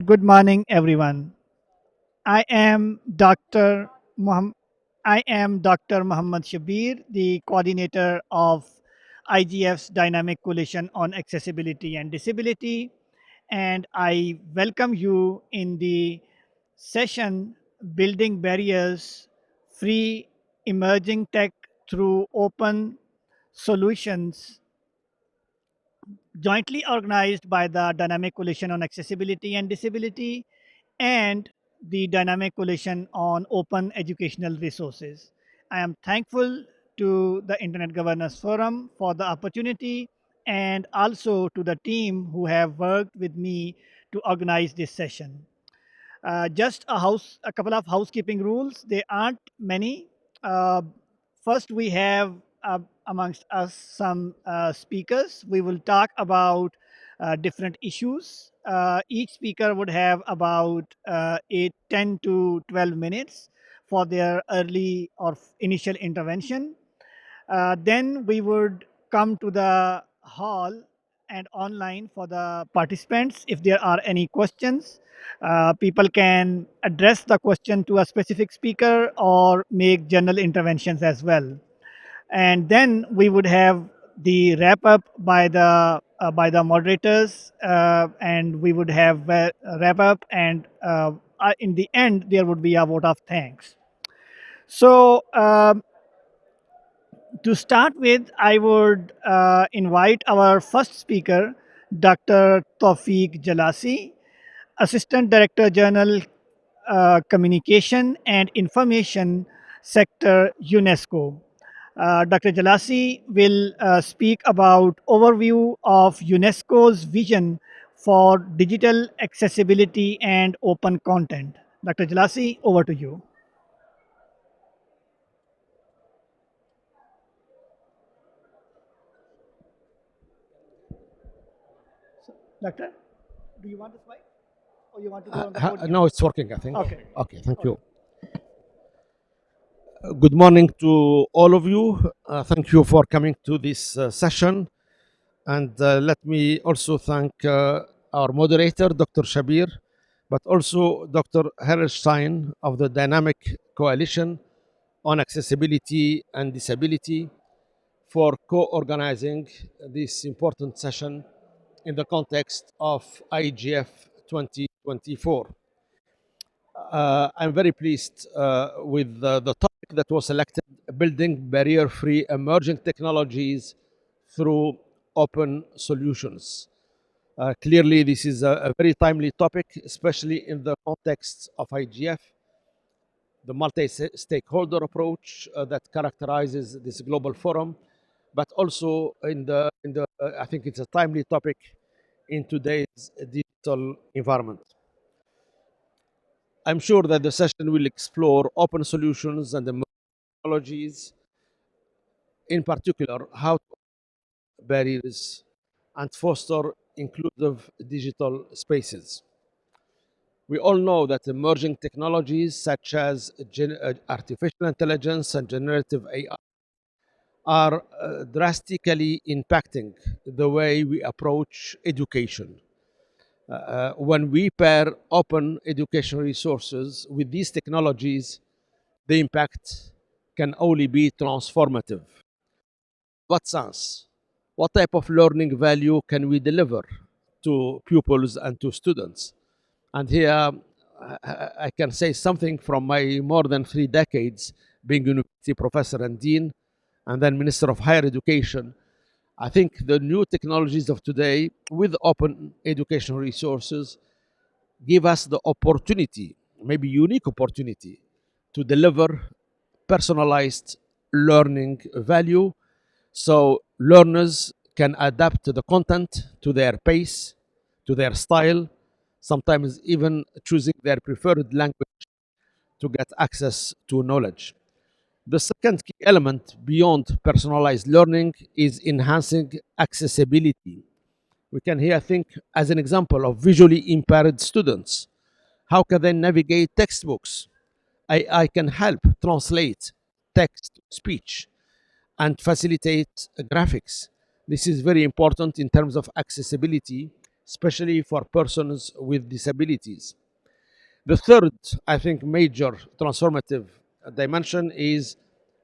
good morning, everyone. I am Dr. Muhammad. I am Dr. Muhammad Shabir, the coordinator of IGF's Dynamic Coalition on Accessibility and Disability, and I welcome you in the session Building Barriers, Free Emerging Tech through Open Solutions, jointly organized by the Dynamic Coalition on Accessibility and Disability and the Dynamic Coalition on Open Educational Resources. I am thankful to the Internet Governance Forum for the opportunity and also to the team who have worked with me to organize this session. Just a couple of housekeeping rules. They aren't many. Uh, First, we have amongst us some speakers. We will talk about different issues. Each speaker would have about 10 to 12 minutes for their early or initial intervention. Then we would come to the hall and online for the participants. If there are any questions, people can address the question to a specific speaker or make general interventions as well. And then we would have the wrap up by the moderators, and we would have a wrap up, and in the end there would be a vote of thanks. So to start with, I would invite our first speaker, Dr. Tawfiq Jalasi, Assistant Director General Communication and Information Sector, UNESCO. Dr. Jalasi will speak about overview of UNESCO's vision for digital accessibility and open content. Dr. Jalasi, over to you. Doctor, do you want this mic or you want to go on the podium? No, it's working, I think. Okay. Okay, thank you. Good morning to all of you. Thank you for coming to this session. And let me also thank our moderator, Dr. Shabir, but also Dr. Herrstein of the Dynamic Coalition on Accessibility and Disability for co-organizing this important session in the context of IGF 2024. I'm very pleased with the topic that was selected, building barrier-free emerging technologies through open solutions. Clearly, this is a very timely topic, especially in the context of IGF, the multi-stakeholder approach that characterizes this global forum, but also I think it's a timely topic in today's digital environment. I'm sure that the session will explore open solutions and the technologies, in particular, how to barriers and foster inclusive digital spaces. We all know that emerging technologies such as artificial intelligence and generative AI are drastically impacting the way we approach education. When we pair open education resources with these technologies, the impact can only be transformative. What sense? What type of learning value can we deliver to pupils and to students? And here I can say something from my more than 3 decades being university professor and dean, and then Minister of Higher Education. I think the new technologies of today with open educational resources give us the opportunity, maybe unique opportunity, to deliver personalized learning value so learners can adapt the content to their pace, to their style, sometimes even choosing their preferred language to get access to knowledge. The second key element beyond personalized learning is enhancing accessibility. We can here think as an example of visually impaired students. How can they navigate textbooks? AI can help translate text to speech and facilitate graphics. This is very important in terms of accessibility, especially for persons with disabilities. The third, I think, major transformative dimension is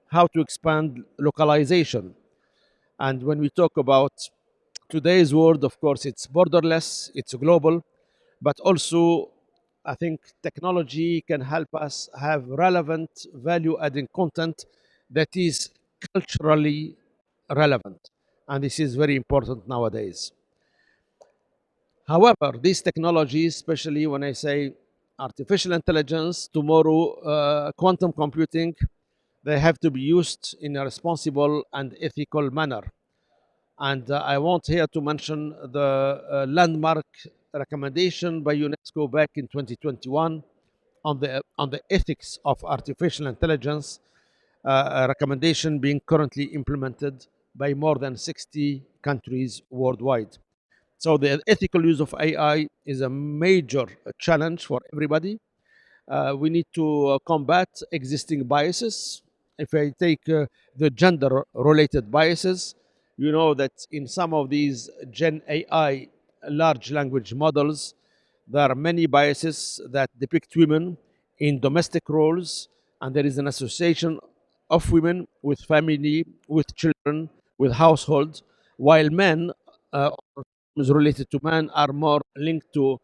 how to expand localization. And when we talk about today's world, of course, it's borderless, it's global, but also I think technology can help us have relevant value adding content that is culturally relevant. And this is very important nowadays. However, these technologies, especially when I say artificial intelligence, tomorrow quantum computing, they have to be used in a responsible and ethical manner. And I want here to mention the landmark recommendation by UNESCO back in 2021 on the ethics of artificial intelligence, a recommendation being currently implemented by more than 60 countries worldwide. So the ethical use of AI is a major challenge for everybody. We need to combat existing biases. If I take the gender related biases, you know that in some of these Gen AI large language models, there are many biases that depict women in domestic roles, and there is an association of women with family, with children, with households, while men or terms related to men are more linked to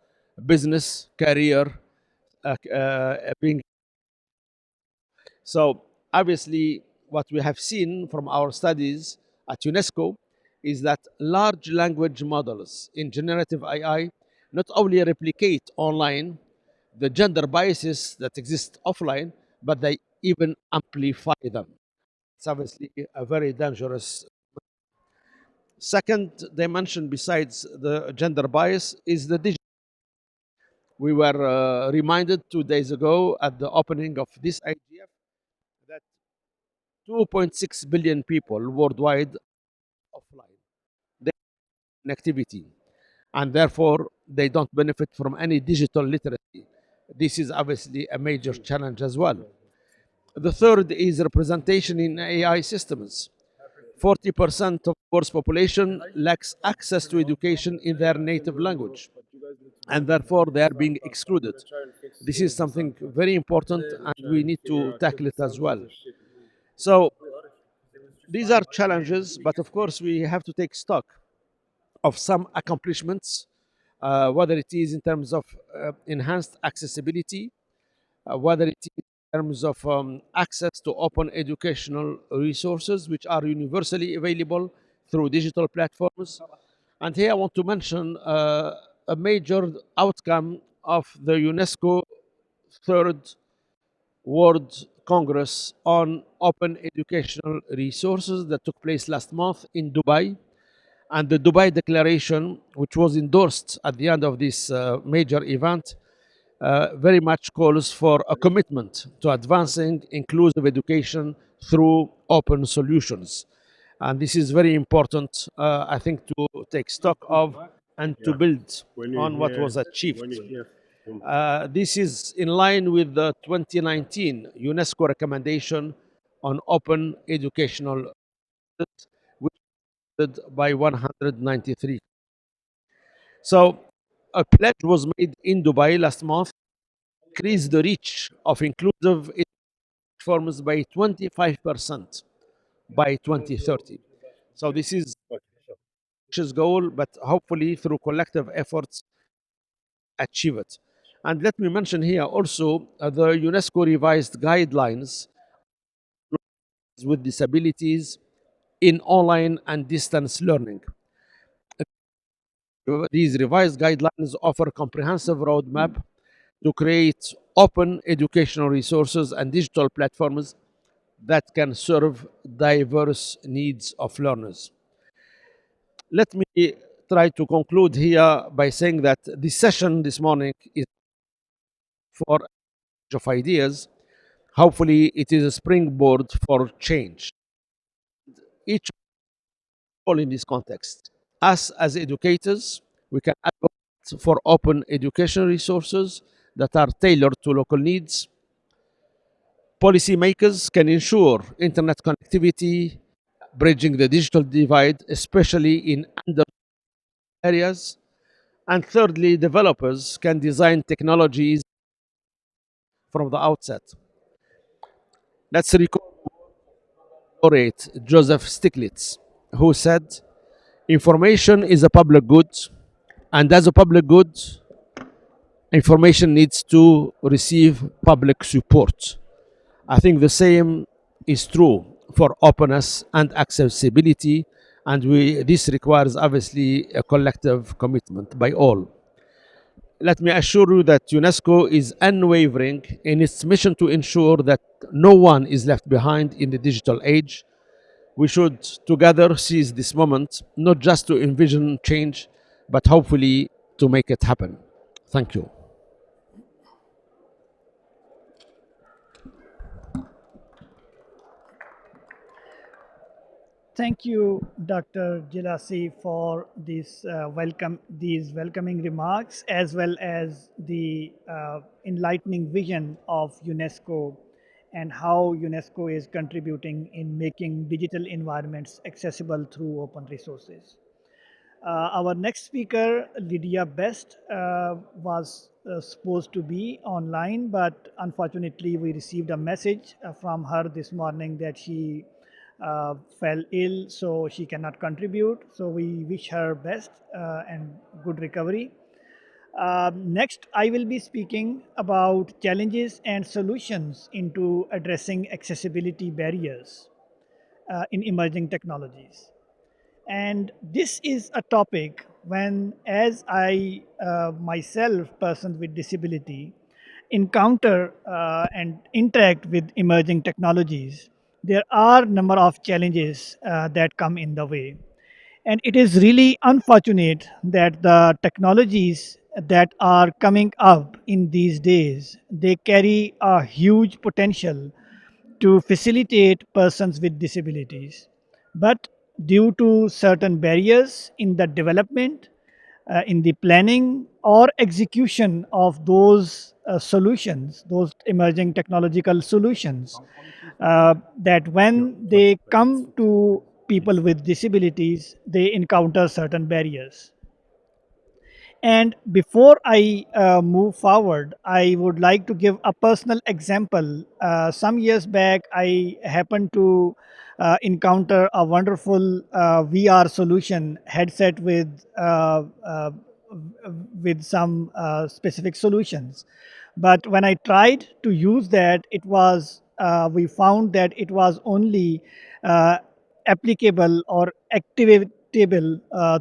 business, career, being so. Obviously, what we have seen from our studies at UNESCO is that large language models in generative AI not only replicate online the gender biases that exist offline, but they even amplify them. It's obviously a very dangerous. Second dimension besides the gender bias is the digital. We were reminded 2 days ago at the opening of this IGF that 2.6 billion people worldwide offline. They have connectivity, and therefore they don't benefit from any digital literacy. This is obviously a major challenge as well. The third is representation in AI systems. 40% of the world's population lacks access to education in their native language, and therefore they are being excluded. This is something very important, and we need to tackle it as well. So these are challenges, but of course we have to take stock of some accomplishments, whether it is in terms of enhanced accessibility, whether it is in terms of access to open educational resources, which are universally available through digital platforms. And here I want to mention a major outcome of the UNESCO third World Congress on Open Educational Resources that took place last month in Dubai. And the Dubai Declaration, which was endorsed at the end of this major event, very much calls for a commitment to advancing inclusive education through open solutions. And this is very important, I think, to take stock of and to build on what was achieved. This is in line with the 2019 UNESCO recommendation on open educational, which was by 193. So a pledge was made in Dubai last month, increase the reach of inclusive platforms by 25% by 2030. So this is ambitious goal, but hopefully through collective efforts, achieve it. And let me mention here also the UNESCO revised guidelines with disabilities in online and distance learning. These revised guidelines offer a comprehensive roadmap to create open educational resources and digital platforms that can serve diverse needs of learners. Let me try to conclude here by saying that this session this morning is for a range of ideas. Hopefully, it is a springboard for change. Each all in this context. Us as educators, we can advocate for open educational resources that are tailored to local needs. Policymakers can ensure internet connectivity, bridging the digital divide, especially in under areas. And thirdly, developers can design technologies from the outset. Let's recall laureate Joseph Stiglitz, who said, information is a public good, and as a public good, information needs to receive public support. I think the same is true for openness and accessibility, and this requires obviously a collective commitment by all. Let me assure you that UNESCO is unwavering in its mission to ensure that no one is left behind in the digital age. We should together seize this moment, not just to envision change, but hopefully to make it happen. Thank you. Thank you, Dr. Gilasi, for these welcoming remarks, as well as the enlightening vision of UNESCO and how UNESCO is contributing in making digital environments accessible through open resources. Our next speaker, Lydia Best, was supposed to be online, but unfortunately, we received a message from her this morning that she fell ill, so she cannot contribute. So we wish her best and good recovery. Next, I will be speaking about challenges and solutions into addressing accessibility barriers in emerging technologies. And this is a topic when, as I myself, person with disability, encounter and interact with emerging technologies, there are number of challenges that come in the way. And it is really unfortunate that the technologies that are coming up in these days, they carry a huge potential to facilitate persons with disabilities. But due to certain barriers in the development, in the planning or execution of those solutions, those emerging technological solutions, that when they come to people with disabilities, they encounter certain barriers. And before I move forward, I would like to give a personal example. Some years back, I happened to encounter a wonderful VR solution headset with some specific solutions. But when I tried to use that, it was we found that it was only uh, applicable or activatable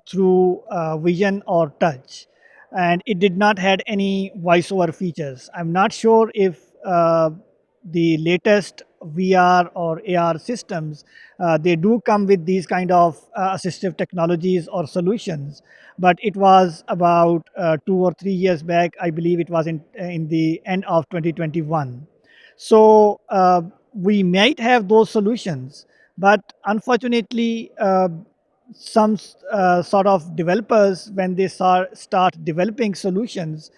through vision or touch, and it did not had any voiceover features. I'm not sure if the latest VR or AR systems they do come with these kind of assistive technologies or solutions, but it was about 2 or 3 years back. I believe it was in the end of 2021. So we might have those solutions, but unfortunately, some sort of developers, when they start developing solutions,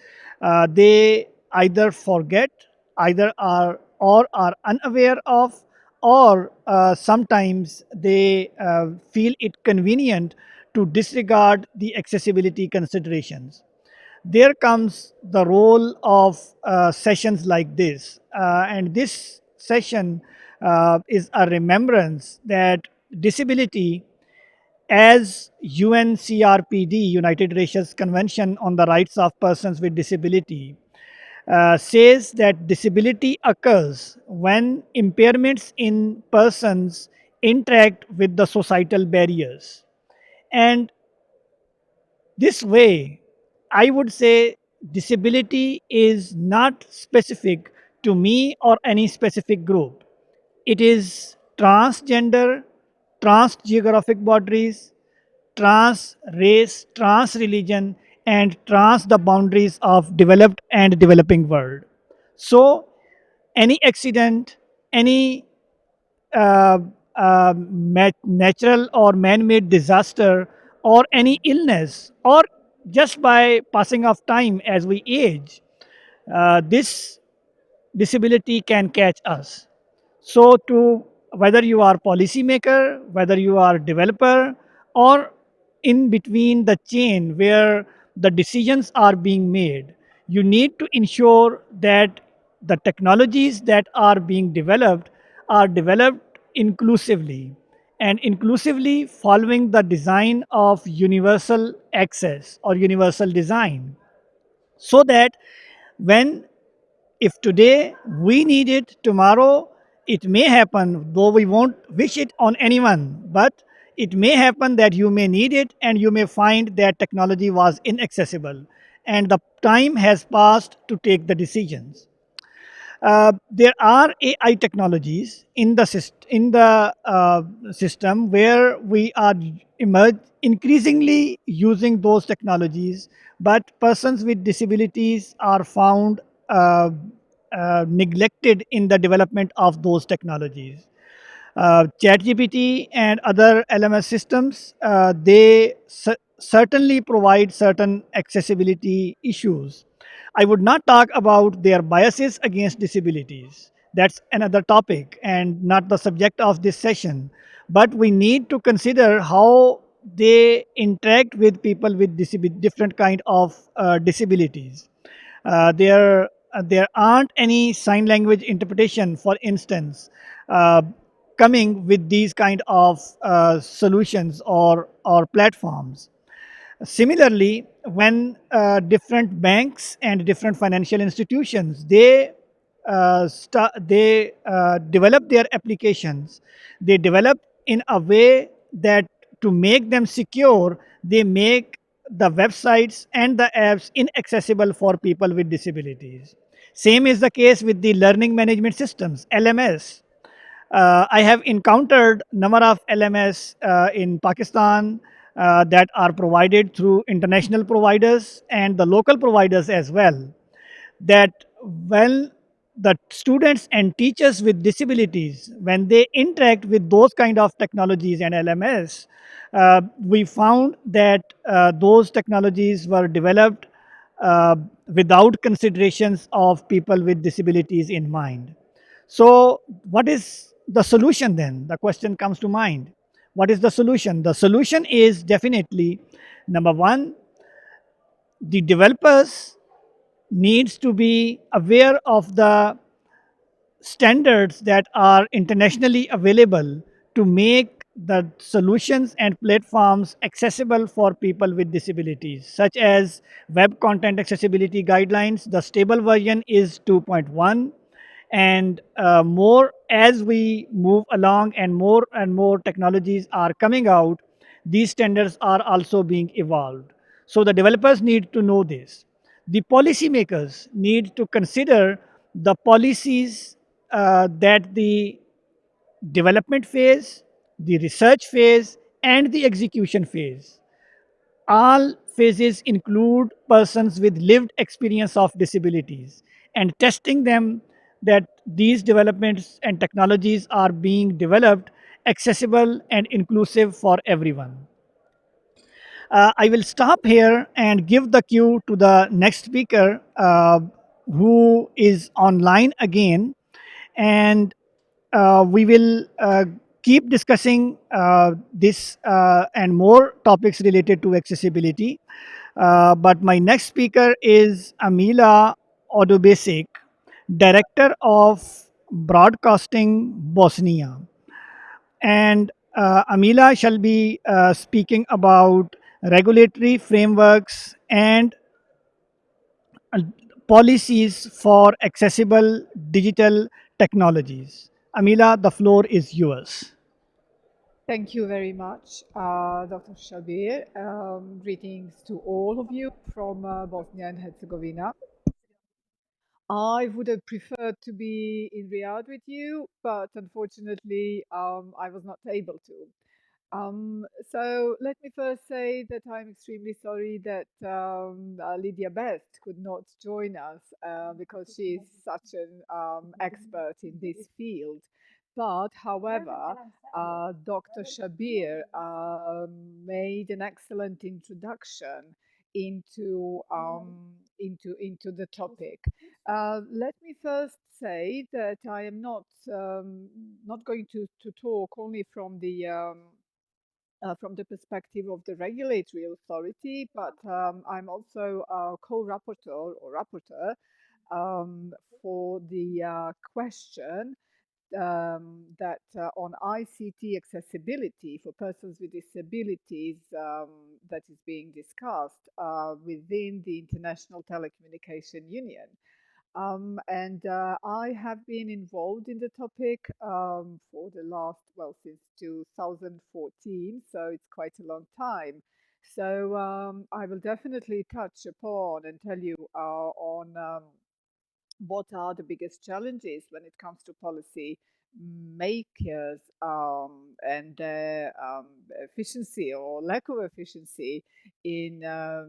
they either forget, either are or are unaware of, or sometimes they feel it convenient to disregard the accessibility considerations. There comes the role of sessions like this. And this session is a remembrance that disability, as UNCRPD, United Nations Convention on the Rights of Persons with Disability, says that disability occurs when impairments in persons interact with the societal barriers. And this way, I would say disability is not specific to me or any specific group. It is transgender, trans geographic boundaries, trans race, trans religion, and trans the boundaries of developed and developing world. So, any accident, any uh, natural or man-made disaster, or any illness, or just by passing of time as we age, this disability can catch us. So, to whether you are policymaker, whether you are developer, or in between the chain where the decisions are being made. You need to ensure that the technologies that are developed inclusively and inclusively following the design of universal access or universal design, so that when, if today we need it, tomorrow it may happen, though we won't wish it on anyone, but it may happen that you may need it and you may find that technology was inaccessible and the time has passed to take the decisions. There are AI technologies in the system where we are increasingly using those technologies, but persons with disabilities are found neglected in the development of those technologies. ChatGPT and other LMS systems, they certainly provide certain accessibility issues. I would not talk about their biases against disabilities. That's another topic and not the subject of this session. But we need to consider how they interact with people with different kind of disabilities. There aren't any sign language interpretation, for instance, uh, coming with these kind of solutions or platforms. Similarly, when different banks and different financial institutions, they develop their applications, they develop in a way that to make them secure, they make the websites and the apps inaccessible for people with disabilities. Same is the case with the learning management systems, LMS. I have encountered number of LMS in Pakistan that are provided through international providers and the local providers as well. That when the students and teachers with disabilities, when they interact with those kind of technologies and LMS, we found that those technologies were developed uh, without considerations of people with disabilities in mind. So, what is the solution then? The question comes to mind. What is the solution? The solution is definitely number one, the developers needs to be aware of the standards that are internationally available to make the solutions and platforms accessible for people with disabilities, such as web content accessibility guidelines. The stable version is 2.1, and more as we move along and more technologies are coming out, these standards are also being evolved. So the developers need to know this. The policymakers need to consider the policies that the development phase, the research phase, and the execution phase. All phases include persons with lived experience of disabilities and testing them that these developments and technologies are being developed accessible and inclusive for everyone. I will stop here and give the cue to the next speaker who is online again, and we will keep discussing this and more topics related to accessibility. But my next speaker is Amila Odobesic, Director of Broadcasting Bosnia. And Amila shall be speaking about regulatory frameworks and uh, policies for accessible digital technologies. Amila, the floor is yours. Thank you very much, Dr. Shabir. Greetings to all of you from Bosnia and Herzegovina. I would have preferred to be in Riyadh with you, but unfortunately, I was not able to. So let me first say that I'm extremely sorry that Lydia Best could not join us because she is such an expert in this field. But however, Dr. Shabir made an excellent introduction into the topic. Let me first say that I am not going to talk only from the from the perspective of the regulatory authority, but I'm also a co-rapporteur or rapporteur um, for the question that on ICT accessibility for persons with disabilities that is being discussed within the International Telecommunication Union. And I have been involved in the topic for the last, well, since 2014, so it's quite a long time. So I will definitely touch upon and tell you on what are the biggest challenges when it comes to policy makers and their efficiency or lack of efficiency in the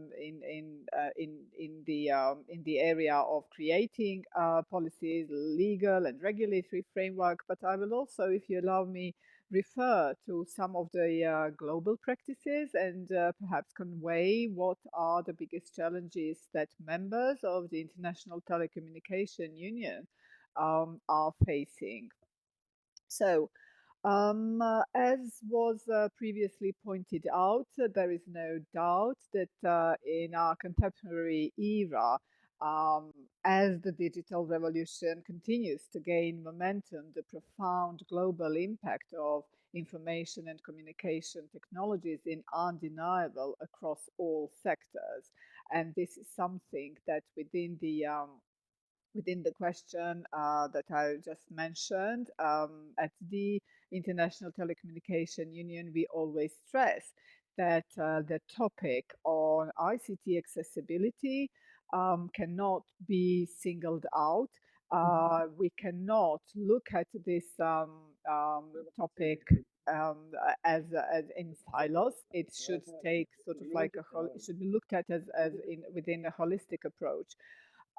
area of creating policies, legal and regulatory framework. But I will also, if you allow me, refer to some of the global practices and perhaps convey what are the biggest challenges that members of the International Telecommunication Union are facing. So, as was previously pointed out, there is no doubt that in our contemporary era, um, as the digital revolution continues to gain momentum, the profound global impact of information and communication technologies is undeniable across all sectors. And this is something that within the question that I just mentioned, at the International Telecommunication Union, we always stress that the topic on ICT accessibility cannot be singled out. We cannot look at this topic as in silos. It should take sort of like it should be looked at as in within a holistic approach.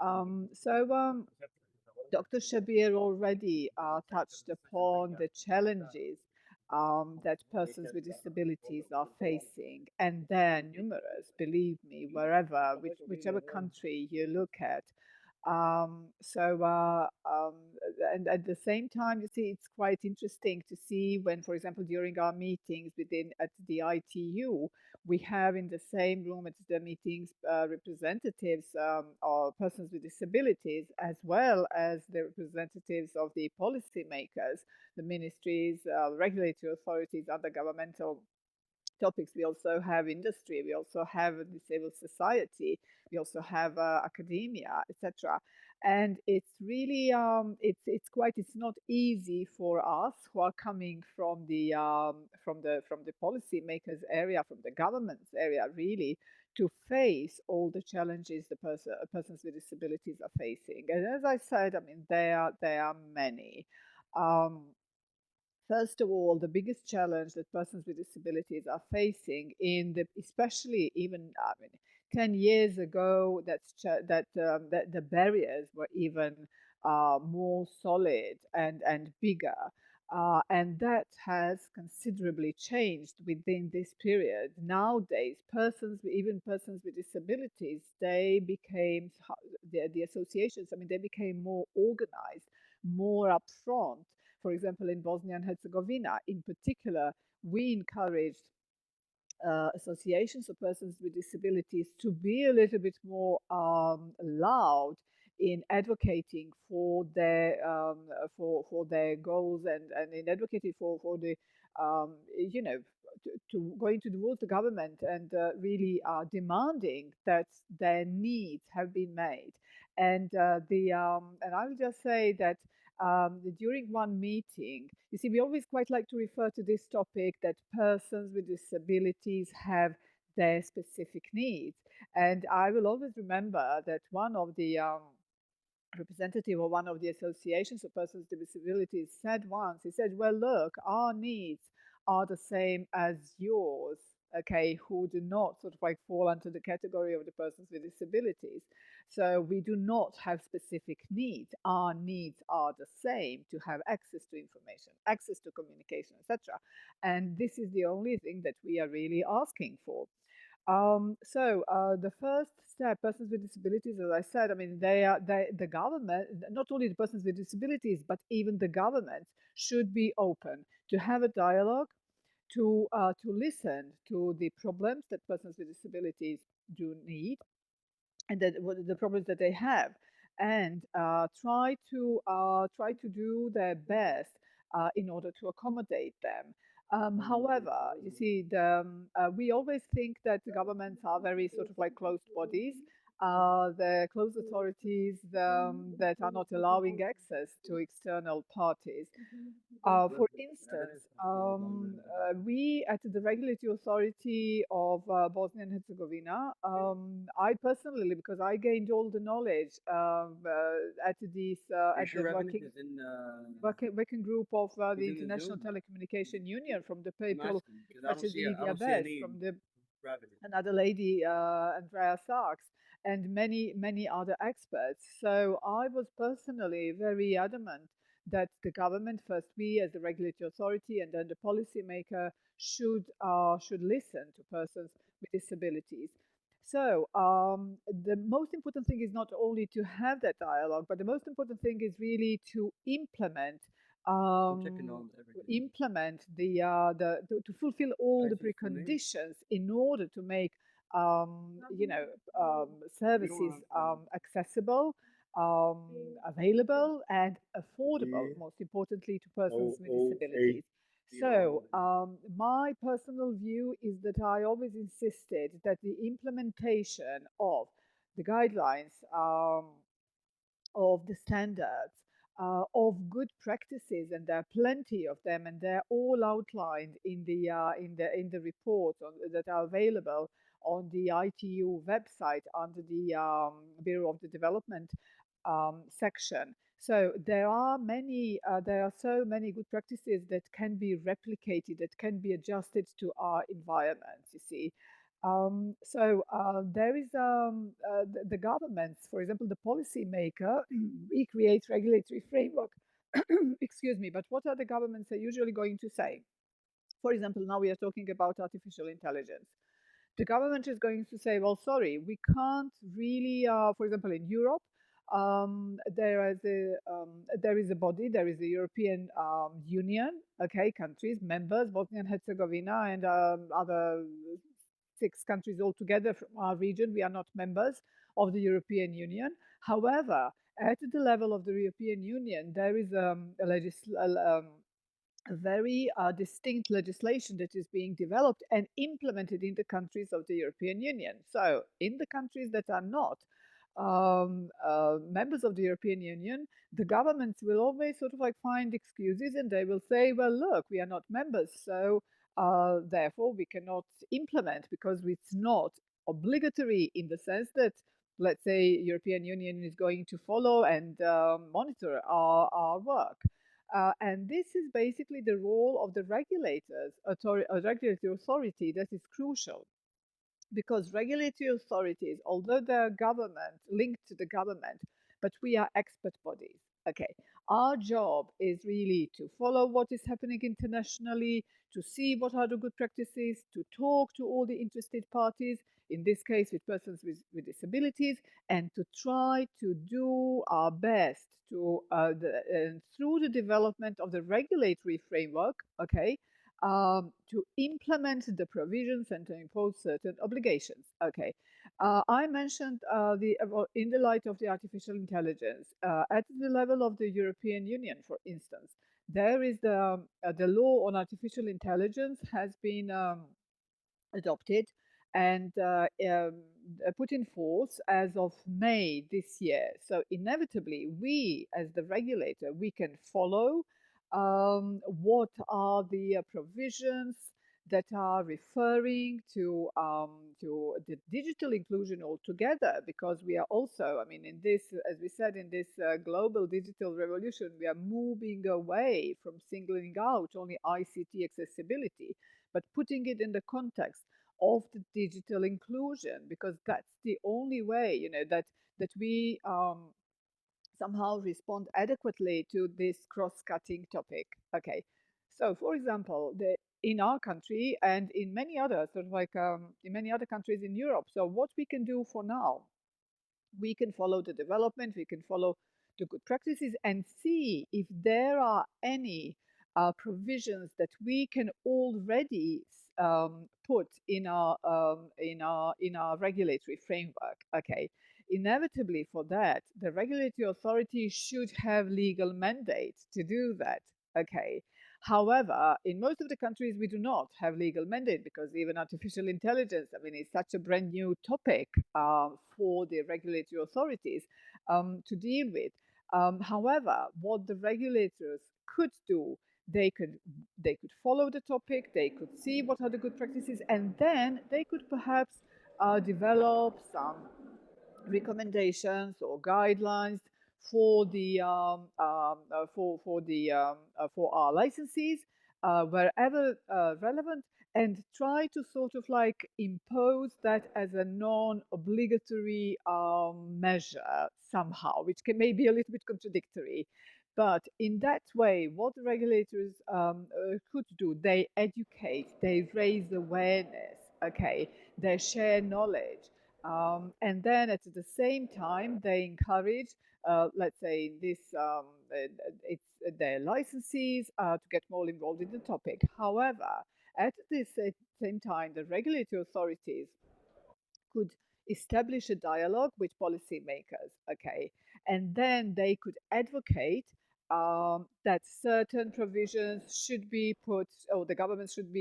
So Dr. Shabir already touched upon the challenges that persons with disabilities are facing, and they're numerous, believe me, whichever country you look at. So, and at the same time, you see, it's quite interesting to see when, for example, during our meetings within at the ITU, we have in the same room at the meetings representatives of persons with disabilities, as well as the representatives of the policymakers, the ministries, regulatory authorities, other governmental topics. We also have industry, we also have the civil society, we also have academia, etc. And it's really it's not easy for us who are coming from the policymakers area, from the government's area, really, to face all the challenges the persons with disabilities are facing. And as I said, I mean, there are many. Um, First of all, the biggest challenge that persons with disabilities are facing especially even, I mean, 10 years ago, that the barriers were even more solid and bigger. And that has considerably changed within this period. Nowadays, even persons with disabilities, the associations, I mean, they became more organized, more upfront. For example, in Bosnia and Herzegovina, in particular, we encouraged associations of persons with disabilities to be a little bit more loud in advocating for their goals and in advocating for the you know to going towards the government and really demanding that their needs have been made. And I will just say that during one meeting, you see, we always quite like to refer to this topic that persons with disabilities have their specific needs. And I will always remember that one of the representative of one of the associations of persons with disabilities said once, he said, well, look, our needs are the same as yours, okay, who do not sort of like fall under the category of the persons with disabilities. So we do not have specific needs. Our needs are the same, to have access to information, access to communication, etc. And this is the only thing that we are really asking for. The first step, persons with disabilities, as I said, I mean, the government, not only the persons with disabilities, but even the government should be open to have a dialogue, to listen to the problems that persons with disabilities do need, and that what the problems that they have, and try to do their best in order to accommodate them. However, you see, we always think that the governments are very sort of like closed bodies. The closed authorities that are not allowing access to external parties. For instance, we at the Regulatory Authority of Bosnia and Herzegovina, I personally, because I gained all the knowledge at at the working group of the International Telecommunication Union from the people such as Evia Best, from the another lady, Andrea Sachs, and many other experts. So I was personally very adamant that the government, first we as the regulatory authority, and then the policymaker should listen to persons with disabilities. So the most important thing is not only to have that dialogue, but the most important thing is really to implement to fulfill all the preconditions in order to make services accessible, available, and affordable, most importantly, to persons with disabilities. So, my personal view is that I always insisted that the implementation of the guidelines, of the standards, of good practices, and there are plenty of them, and they're all outlined in the reports that are available on the ITU website under the Bureau of the Development section. So there are so many good practices that can be replicated, that can be adjusted to our environments. You see, there is the governments, for example, the policymaker, we create regulatory framework. Excuse me, but what are the governments are usually going to say? For example, now we are talking about artificial intelligence. The government is going to say, well, sorry, we can't really, for example, in Europe, there is a body, there is the European Union, okay, countries, members, Bosnia and Herzegovina, and other 6 countries altogether from our region. We are not members of the European Union. However, at the level of the European Union, there is a very distinct legislation that is being developed and implemented in the countries of the European Union. So, in the countries that are not members of the European Union, the governments will always sort of like find excuses, and they will say, well, look, we are not members, so therefore we cannot implement because it's not obligatory in the sense that, let's say, European Union is going to follow and monitor our work. And this is basically the role of the regulatory authority that is crucial, because regulatory authorities, although they're government, linked to the government, but we are expert bodies. Okay, our job is really to follow what is happening internationally, to see what are the good practices, to talk to all the interested parties, in this case with persons with disabilities, and to try to do our best to through the development of the regulatory framework, okay, to implement the provisions and to impose certain obligations. Okay, I mentioned in the light of the artificial intelligence at the level of the European Union, for instance, there is the law on artificial intelligence has been adopted and put in force as of May this year. So inevitably, we as the regulator, we can follow what are the provisions that are referring to the digital inclusion altogether, because we are also, I mean, in this, as we said, in this global digital revolution, we are moving away from singling out only ICT accessibility, but putting it in the context of the digital inclusion, because that's the only way, that we somehow respond adequately to this cross-cutting topic. Okay, so for example, in our country and in many other sort of like in many other countries in Europe. So what we can do for now, we can follow the development, we can follow the good practices and see if there are any provisions that we can already put in our regulatory framework. Okay, inevitably for that, the regulatory authority should have legal mandate to do that. Okay. However, in most of the countries, we do not have legal mandate because even artificial intelligence, I mean, it's such a brand new topic for the regulatory authorities to deal with. However, what the regulators could do, they could they could follow the topic, they could see what are the good practices, and then they could perhaps develop some recommendations or guidelines for the for our licensees wherever relevant, and try to sort of like impose that as a non-obligatory measure somehow, which can may be a little bit contradictory. But in that way, what the regulators could do, they educate, they raise awareness, okay, they share knowledge, and then at the same time, they encourage, let's say, it's their licensees to get more involved in the topic. However, at the same time, the regulatory authorities could establish a dialogue with policymakers, okay, and then they could advocate that certain provisions should be put, or the government should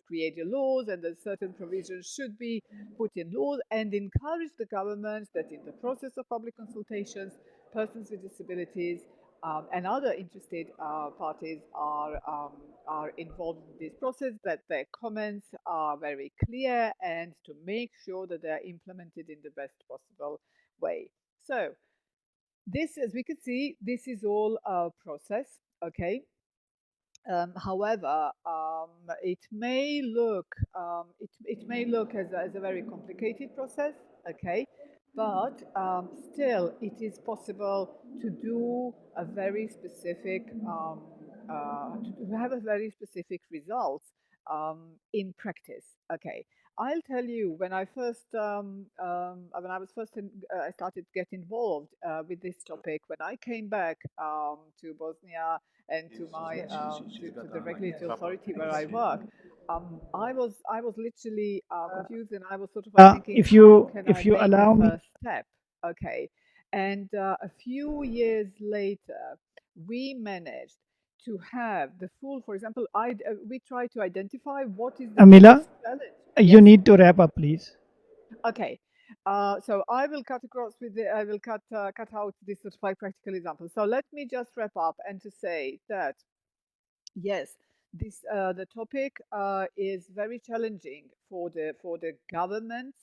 create the laws, and that certain provisions should be put in law, and encourage the government that in the process of public consultations, persons with disabilities and other interested parties are involved in this process, that their comments are very clear, and to make sure that they're implemented in the best possible way. So this, as we can see, this is all a process, okay? However, it may look as a very complicated process, okay, but still it is possible to do a very specific to have a very specific results in practice. Okay, I'll tell you, when I was first I started to get involved with this topic when I came back to Bosnia and to my to the regulatory authority where I work. I was literally confused, and I was sort of like thinking, If how you can I if you make the allow me, first step? Okay, and a few years later, we managed to have the full. For example, we try to identify what is the Amila, biggest challenge. you Yes. need to wrap up, please. Okay. So I will cut across with I will cut out this sort of like practical example. So let me just wrap up and to say that yes, this the topic is very challenging for the government.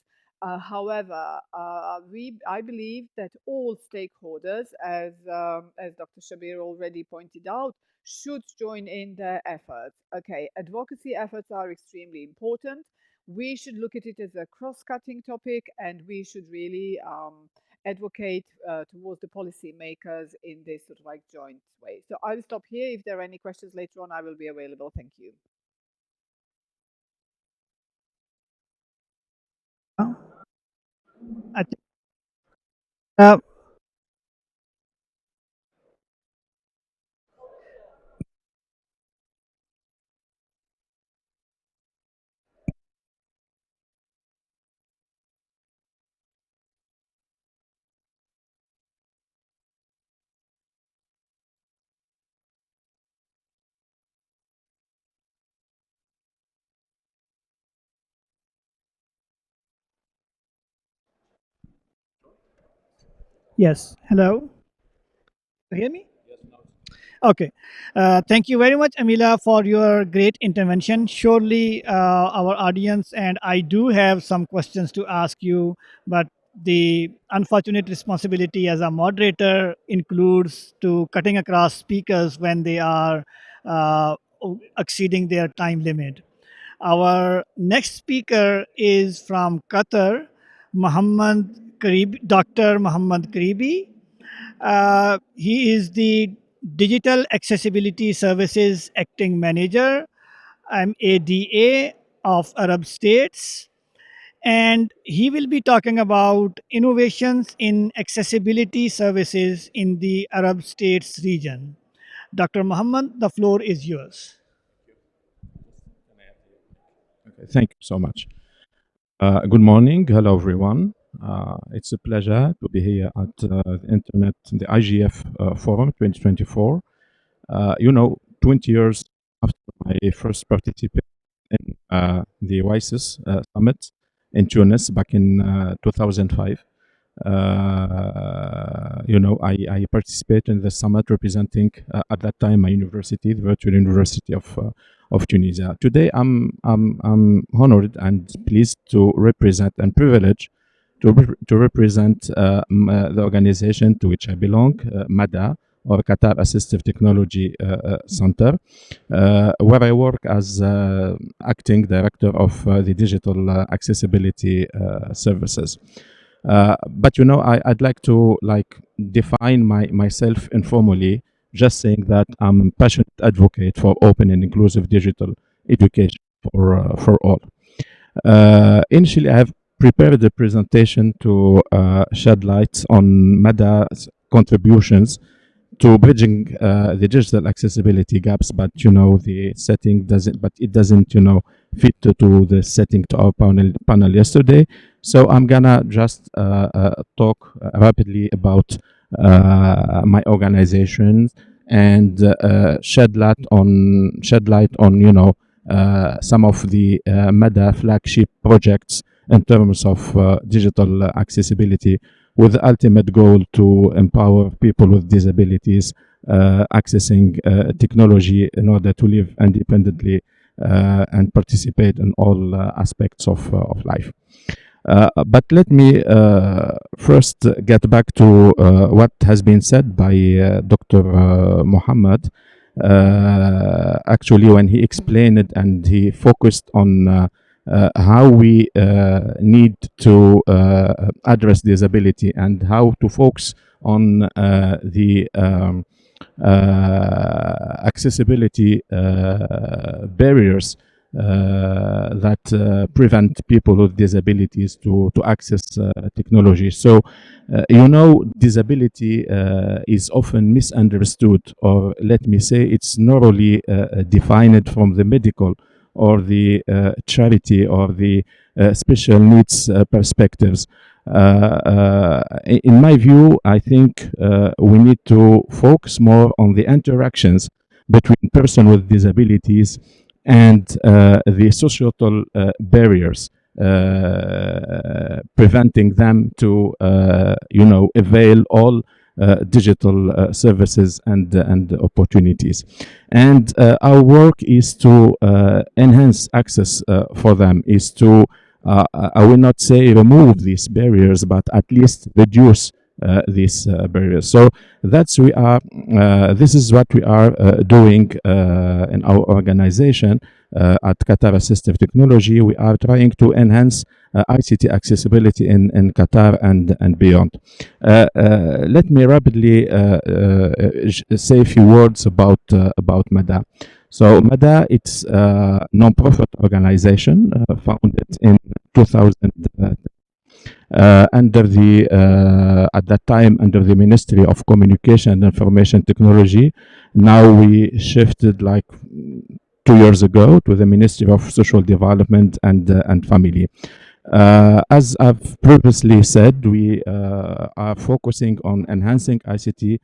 However, I believe that all stakeholders, as Dr. Shabir already pointed out, should join in their efforts. Okay, advocacy efforts are extremely important. We should look at it as a cross-cutting topic, and we should really advocate towards the policymakers in this sort of like joint way. So I'll stop here. If there are any questions later on, I will be available. Thank you. I think, uh, yes. Hello. You hear me? Okay. Thank you very much, Amila, for your great intervention. Surely, our audience and I do have some questions to ask you, but the unfortunate responsibility as a moderator includes to cutting across speakers when they are uh, exceeding their time limit. Our next speaker is from Qatar, Dr. Muhammad Karibi. He is the Digital Accessibility Services Acting Manager, MADA of Arab States, and he will be talking about innovations in accessibility services in the Arab States region. Dr. Muhammad, the floor is yours. Okay, thank you so much. Good morning. Hello, everyone. It's a pleasure to be here at the Internet, the IGF Forum 2024. 20 years after my first participation in the WISIS Summit in Tunis back in 2005. I participated in the summit representing at that time my university, the Virtual University of Tunisia. Today, I'm honored and pleased to represent and privileged to represent the organization to which I belong, MADA, or Qatar Assistive Technology Center, where I work as acting director of the digital accessibility services. But I'd like to define myself informally, just saying that I'm a passionate advocate for open and inclusive digital education for all. Initially, I have prepared a presentation to shed light on MADA's contributions to bridging the digital accessibility gaps, but the setting doesn't, but it doesn't fit to the setting to our panel yesterday. So I'm gonna just talk rapidly about my organization and shed light on some of the MADA flagship projects in terms of digital accessibility, with the ultimate goal to empower people with disabilities accessing technology in order to live independently and participate in all aspects of life. But let me first get back to what has been said by Dr. Muhammad. Actually, when he explained it and he focused on how we need to address disability and how to focus on the accessibility barriers that prevent people with disabilities to access technology. So, disability is often misunderstood, or let me say, it's narrowly defined from the medical or the charity or the special needs perspectives. In my view, I think we need to focus more on the interactions between person with disabilities and the societal barriers preventing them to, avail all digital services and opportunities. And our work is to enhance access for them, is to, I will not say remove these barriers, but at least reduce these barriers. So this is what we are doing in our organization at Qatar Assistive Technology. We are trying to enhance ICT accessibility in Qatar and beyond. Let me rapidly say a few words about MADA. So MADA, it's a non-profit organization founded in 2000 under the at that time under the Ministry of Communication and Information Technology. Now we shifted 2 years ago to the Ministry of Social Development and Family. As I've previously said, we are focusing on enhancing ICT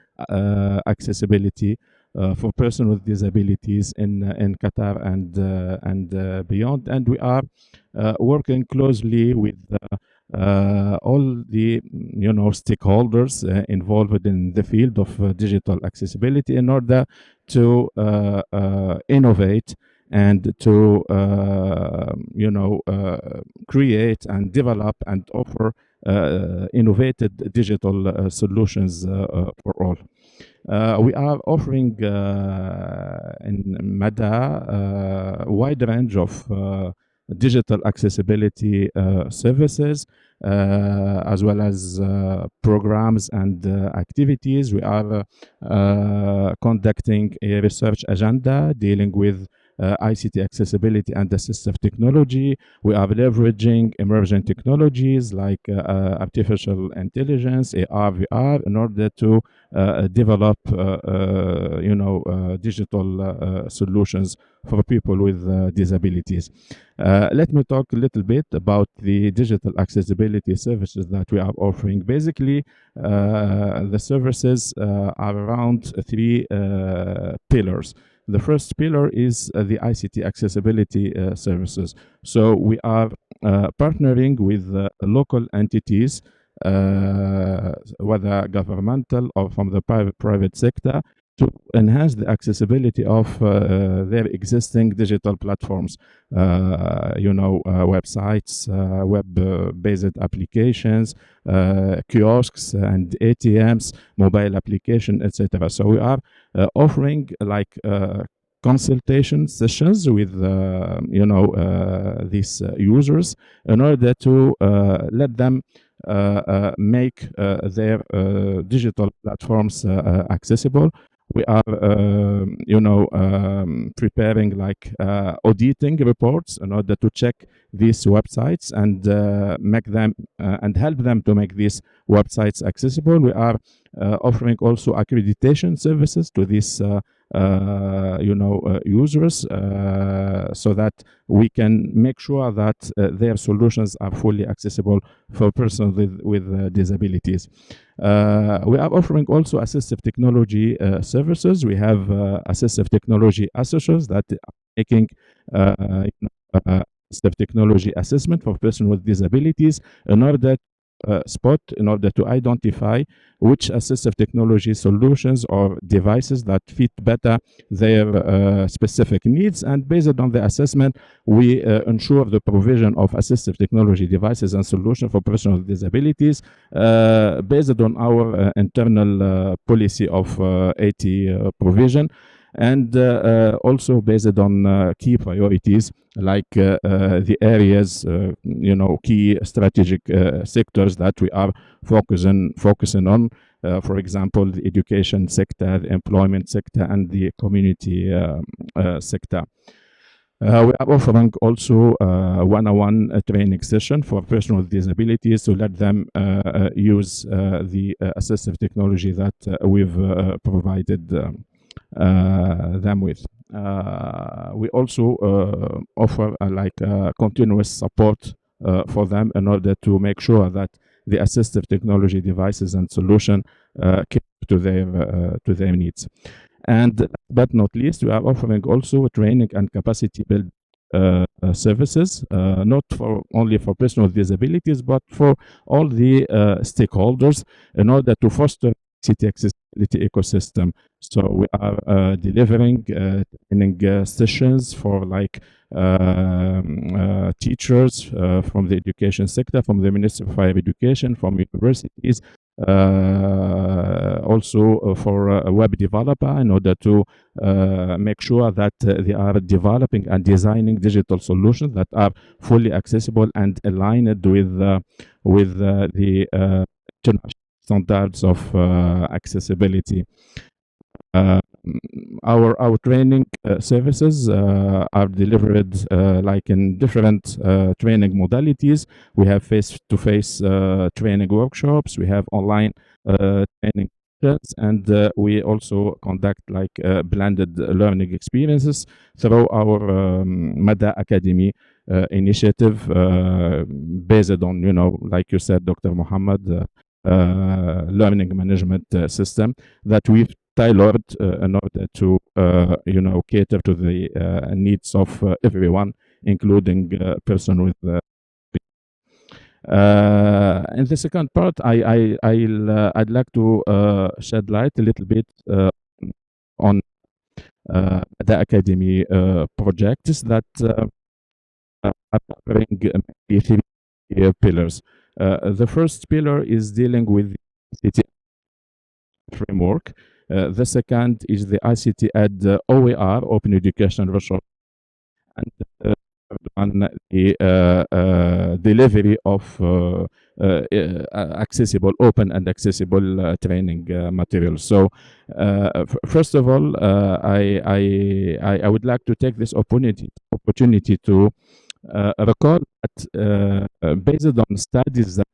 accessibility for persons with disabilities in Qatar and beyond, and we are working closely with all the stakeholders involved in the field of digital accessibility in order to innovate and to create and develop and offer innovative digital solutions for all. We are offering in MADA a wide range of digital accessibility services, as well as programs and activities. We are conducting a research agenda dealing with ICT accessibility and assistive technology. We are leveraging emerging technologies like artificial intelligence, AR, VR, in order to develop, digital solutions for people with disabilities. Let me talk a little bit about the digital accessibility services that we are offering. Basically, the services are around three pillars. The first pillar is the ICT accessibility services. So we are partnering with local entities, whether governmental or from the private sector, to enhance the accessibility of their existing digital platforms, websites, web-based applications, kiosks and ATMs, mobile application, etc. So we are offering like consultation sessions with these users in order to let them make their digital platforms accessible. We are, preparing like auditing reports in order to check these websites and make them and help them to make these websites accessible. We are offering also accreditation services to these users, so that we can make sure that their solutions are fully accessible for persons with disabilities. We are offering also assistive technology services. We have assistive technology associates that are making assistive technology assessment for persons with disabilities in order in order to identify which assistive technology solutions or devices that fit better their specific needs. And based on the assessment, we ensure the provision of assistive technology devices and solutions for persons with disabilities based on our internal policy of AT provision, and also based on key priorities like the areas, key strategic sectors that we are focusing on. For example, the education sector, the employment sector, and the community sector. We are offering also one-on-one training session for persons with disabilities to let them use the assistive technology that we've provided them with. We also offer continuous support for them in order to make sure that the assistive technology devices and solution keep to their needs. And but not least, we are offering also training and capacity build services, not only for persons with disabilities, but for all the stakeholders in order to foster city accessibility ecosystem. So we are delivering training sessions for teachers from the education sector, from the Ministry of Higher Education, from universities, also for a web developer in order to make sure that they are developing and designing digital solutions that are fully accessible and aligned with the international standards of accessibility. Our training services are delivered in different training modalities. We have face-to-face training workshops. We have online training sessions, and we also conduct blended learning experiences through our Mada Academy initiative, based on, like you said, Dr. Muhammad, learning management system that we've tailored in order to cater to the needs of everyone, including person with in the second part, I'd like to shed light a little bit on the academy projects that are covering three pillars. The first pillar is dealing with the ICT framework. The second is the ICT OER, Open Education Virtual. And on the delivery of accessible, open and accessible training materials. So, first of all, I would like to take this opportunity to recall that based on studies that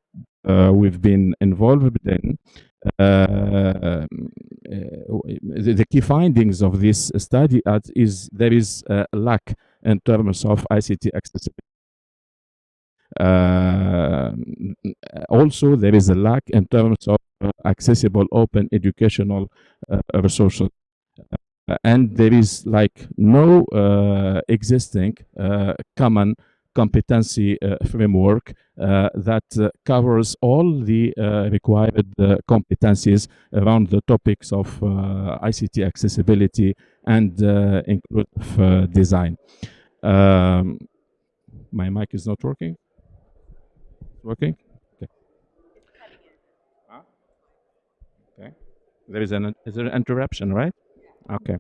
we've been involved in, the key findings of this study is there is a lack in terms of ICT accessibility. Also, there is a lack in terms of accessible open educational resources. And there is like no existing common competency framework that covers all the required competencies around the topics of ICT accessibility and inclusive design. My mic is not working. Working? Okay. Okay. There is an interruption, right? Okay.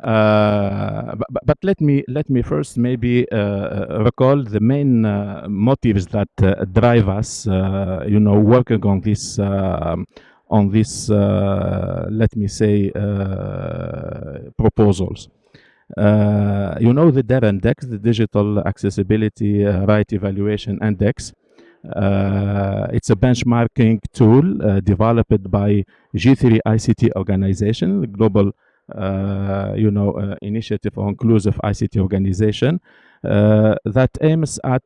But let me first maybe recall the main motives that drive us, working on this let me say proposals. The DAR index, the Digital Accessibility Right Evaluation Index. It's a benchmarking tool developed by G3 ICT organization, the global initiative for inclusive ICT organization that aims at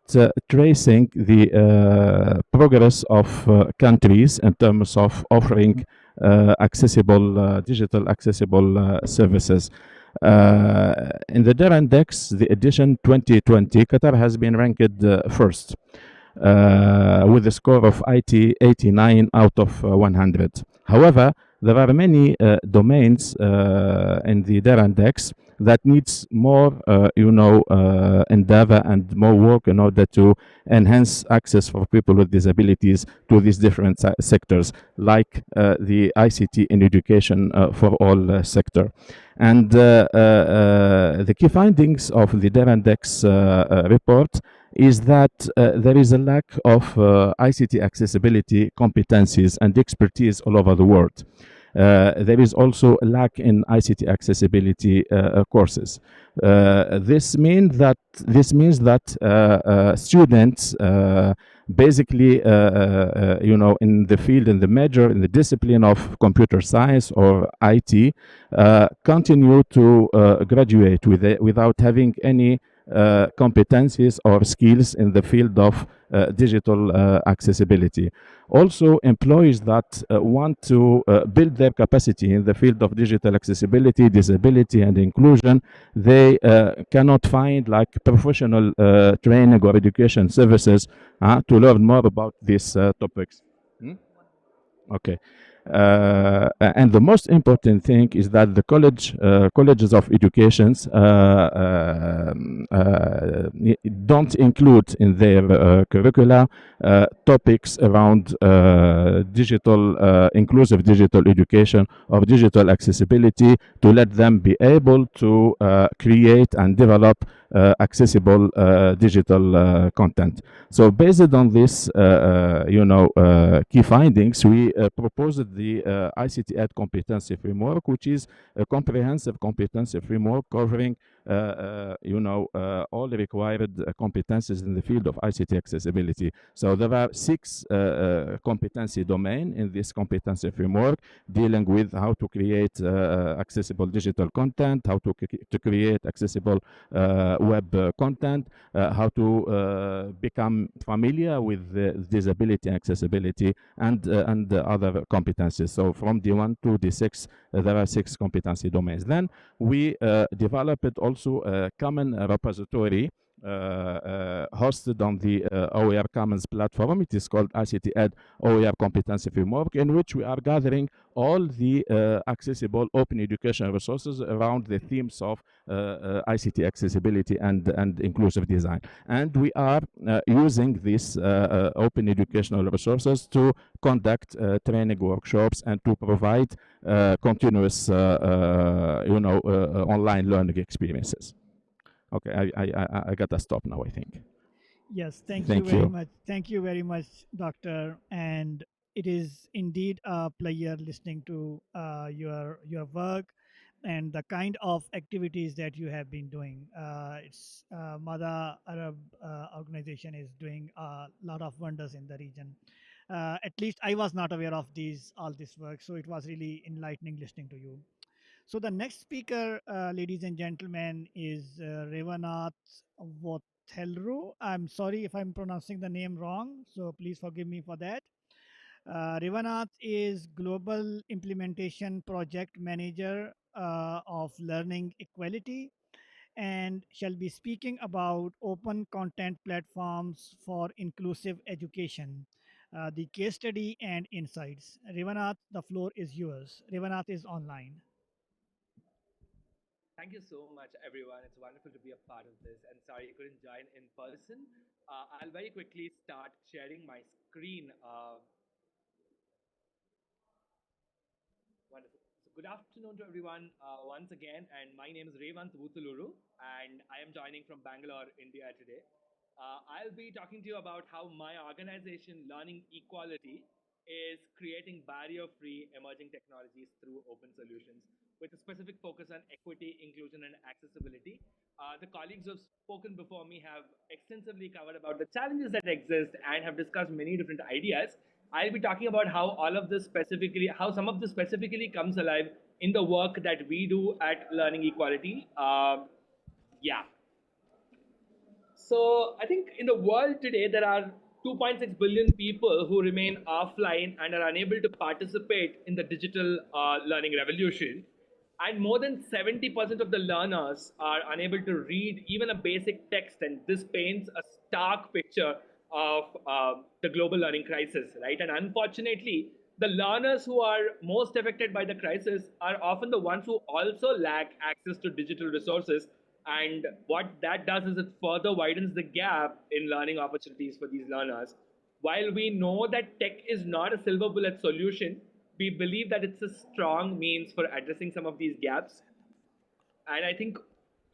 tracing the progress of countries in terms of offering accessible, digital accessible services. In the DAR index, the edition 2020, Qatar has been ranked first with a score of 89 out of 100. However, there are many domains in the DAR index that needs more, endeavor and more work in order to enhance access for people with disabilities to these different sectors, like the ICT in education for all sector. And the key findings of the DAR index report is that there is a lack of ICT accessibility competencies and expertise all over the world. There is also a lack in ICT accessibility courses. This means that students basically, in the field, in the discipline of computer science or IT, continue to graduate without having any competencies or skills in the field of digital accessibility. Also, employees that want to build their capacity in the field of digital accessibility, disability, and inclusion, they cannot find like professional training or education services to learn more about these topics. Okay. And the most important thing is that the colleges of educations don't include in their curricula topics around digital, inclusive digital education or digital accessibility to let them be able to create and develop accessible digital content. So based on this, key findings, we proposed the ICT-Ed competency framework, which is a comprehensive competency framework covering, all the required competencies in the field of ICT accessibility. So there are 6 competency domains in this competency framework, dealing with how to create accessible digital content, how to create accessible web content, how to become familiar with disability and accessibility, and other competencies. So from D1 to D6, there are 6 competency domains. Then we developed also a common repository hosted on the OER Commons platform. It is called ICT-Ed OER Competency Framework, in which we are gathering all the accessible open education resources around the themes of ICT accessibility and inclusive design. And we are using these open educational resources to conduct training workshops and to provide continuous, online learning experiences. Okay, I got to stop now, I think. Yes, thank you Thank very you. much. Thank you very much, Doctor. And it is indeed a pleasure listening to your work and the kind of activities that you have been doing. It's Mother Arab organization is doing a lot of wonders in the region. At least I was not aware of these all this work, so it was really enlightening listening to you. So the next speaker, ladies and gentlemen, is Revanath Vothelru. I'm sorry if I'm pronouncing the name wrong, so please forgive me for that. Revanath is Global Implementation Project Manager of Learning Equality and shall be speaking about open content platforms for inclusive education, the case study and insights. Revanath, the floor is yours. Revanath is online. Thank you so much, everyone. It's wonderful to be a part of this. And sorry you couldn't join in person. I'll very quickly start sharing my screen. Wonderful. So, good afternoon to everyone once again. And my name is Revant Vutuluru, and I am joining from Bangalore, India today. I'll be talking to you about how my organization, Learning Equality, is creating barrier free emerging technologies through open solutions with a specific focus on equity, inclusion, and accessibility. The colleagues who have spoken before me have extensively covered about the challenges that exist and have discussed many different ideas. I'll be talking about how all of this specifically, how some of this specifically comes alive in the work that we do at Learning Equality. Yeah. So I think in the world today, there are 2.6 billion people who remain offline and are unable to participate in the digital learning revolution. And more than 70% of the learners are unable to read even a basic text. And this paints a stark picture of the global learning crisis, right? And unfortunately, the learners who are most affected by the crisis are often the ones who also lack access to digital resources, and what that does is it further widens the gap in learning opportunities for these learners. While we know that tech is not a silver bullet solution, we believe that it's a strong means for addressing some of these gaps. And I think,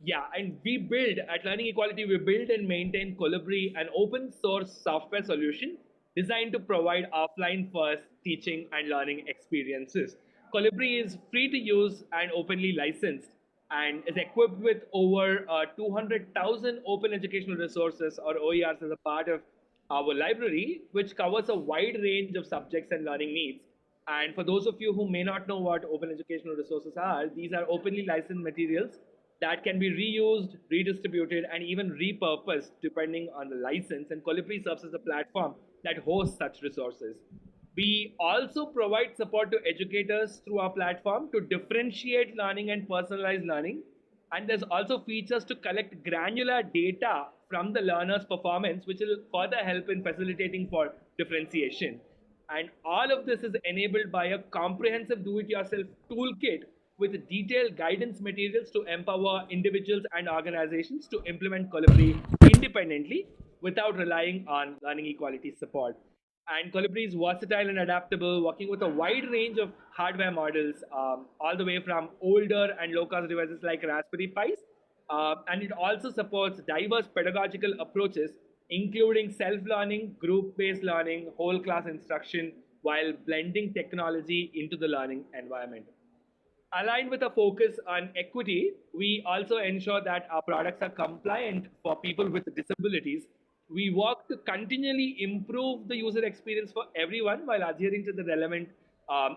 yeah, and we build at Learning Equality, we build and maintain Colibri, an open source software solution designed to provide offline first teaching and learning experiences. Colibri is free to use and openly licensed and is equipped with over 200,000 open educational resources or OERs as a part of our library, which covers a wide range of subjects and learning needs. And for those of you who may not know what open educational resources are, these are openly licensed materials that can be reused, redistributed, and even repurposed depending on the license. And Colibri serves as a platform that hosts such resources. We also provide support to educators through our platform to differentiate learning and personalize learning. And there's also features to collect granular data from the learner's performance, which will further help in facilitating for differentiation. And all of this is enabled by a comprehensive do it yourself toolkit with detailed guidance materials to empower individuals and organizations to implement Colibri independently without relying on learning equality support. And Colibri is versatile and adaptable, working with a wide range of hardware models, all the way from older and low cost devices like Raspberry Pis. And it also supports diverse pedagogical approaches, including self learning, group based learning, whole class instruction, while blending technology into the learning environment. Aligned with a focus on equity, we also ensure that our products are compliant for people with disabilities. We work to continually improve the user experience for everyone while adhering to the relevant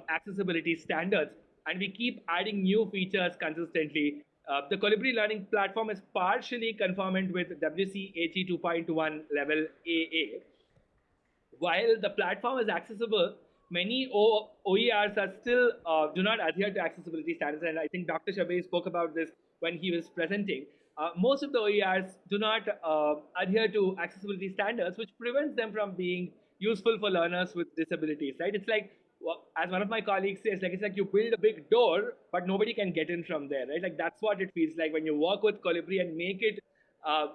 accessibility standards. And we keep adding new features consistently. The Colibri Learning Platform is partially conformant with WCAG 2.1 level AA. While the platform is accessible, many OERs are still do not adhere to accessibility standards, and I think Dr. Shabir spoke about this when he was presenting. Most of the OERs do not adhere to accessibility standards, which prevents them from being useful for learners with disabilities. Right? It's like, well, as one of my colleagues says, like it's like you build a big door, but nobody can get in from there. Right? Like that's what it feels like when you work with Colibri and make it uh,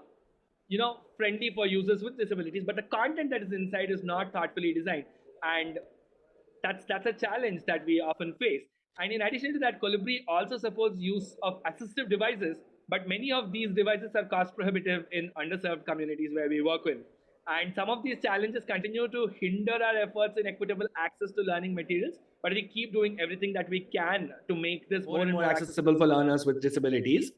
friendly for users with disabilities, but the content that is inside is not thoughtfully designed, and that's a challenge that we often face. And in addition to that, Colibri also supports use of assistive devices But many of these devices are cost prohibitive in underserved communities where we work with. And some of these challenges continue to hinder our efforts in equitable access to learning materials, but we keep doing everything that we can to make this more and more accessible for learners with disabilities.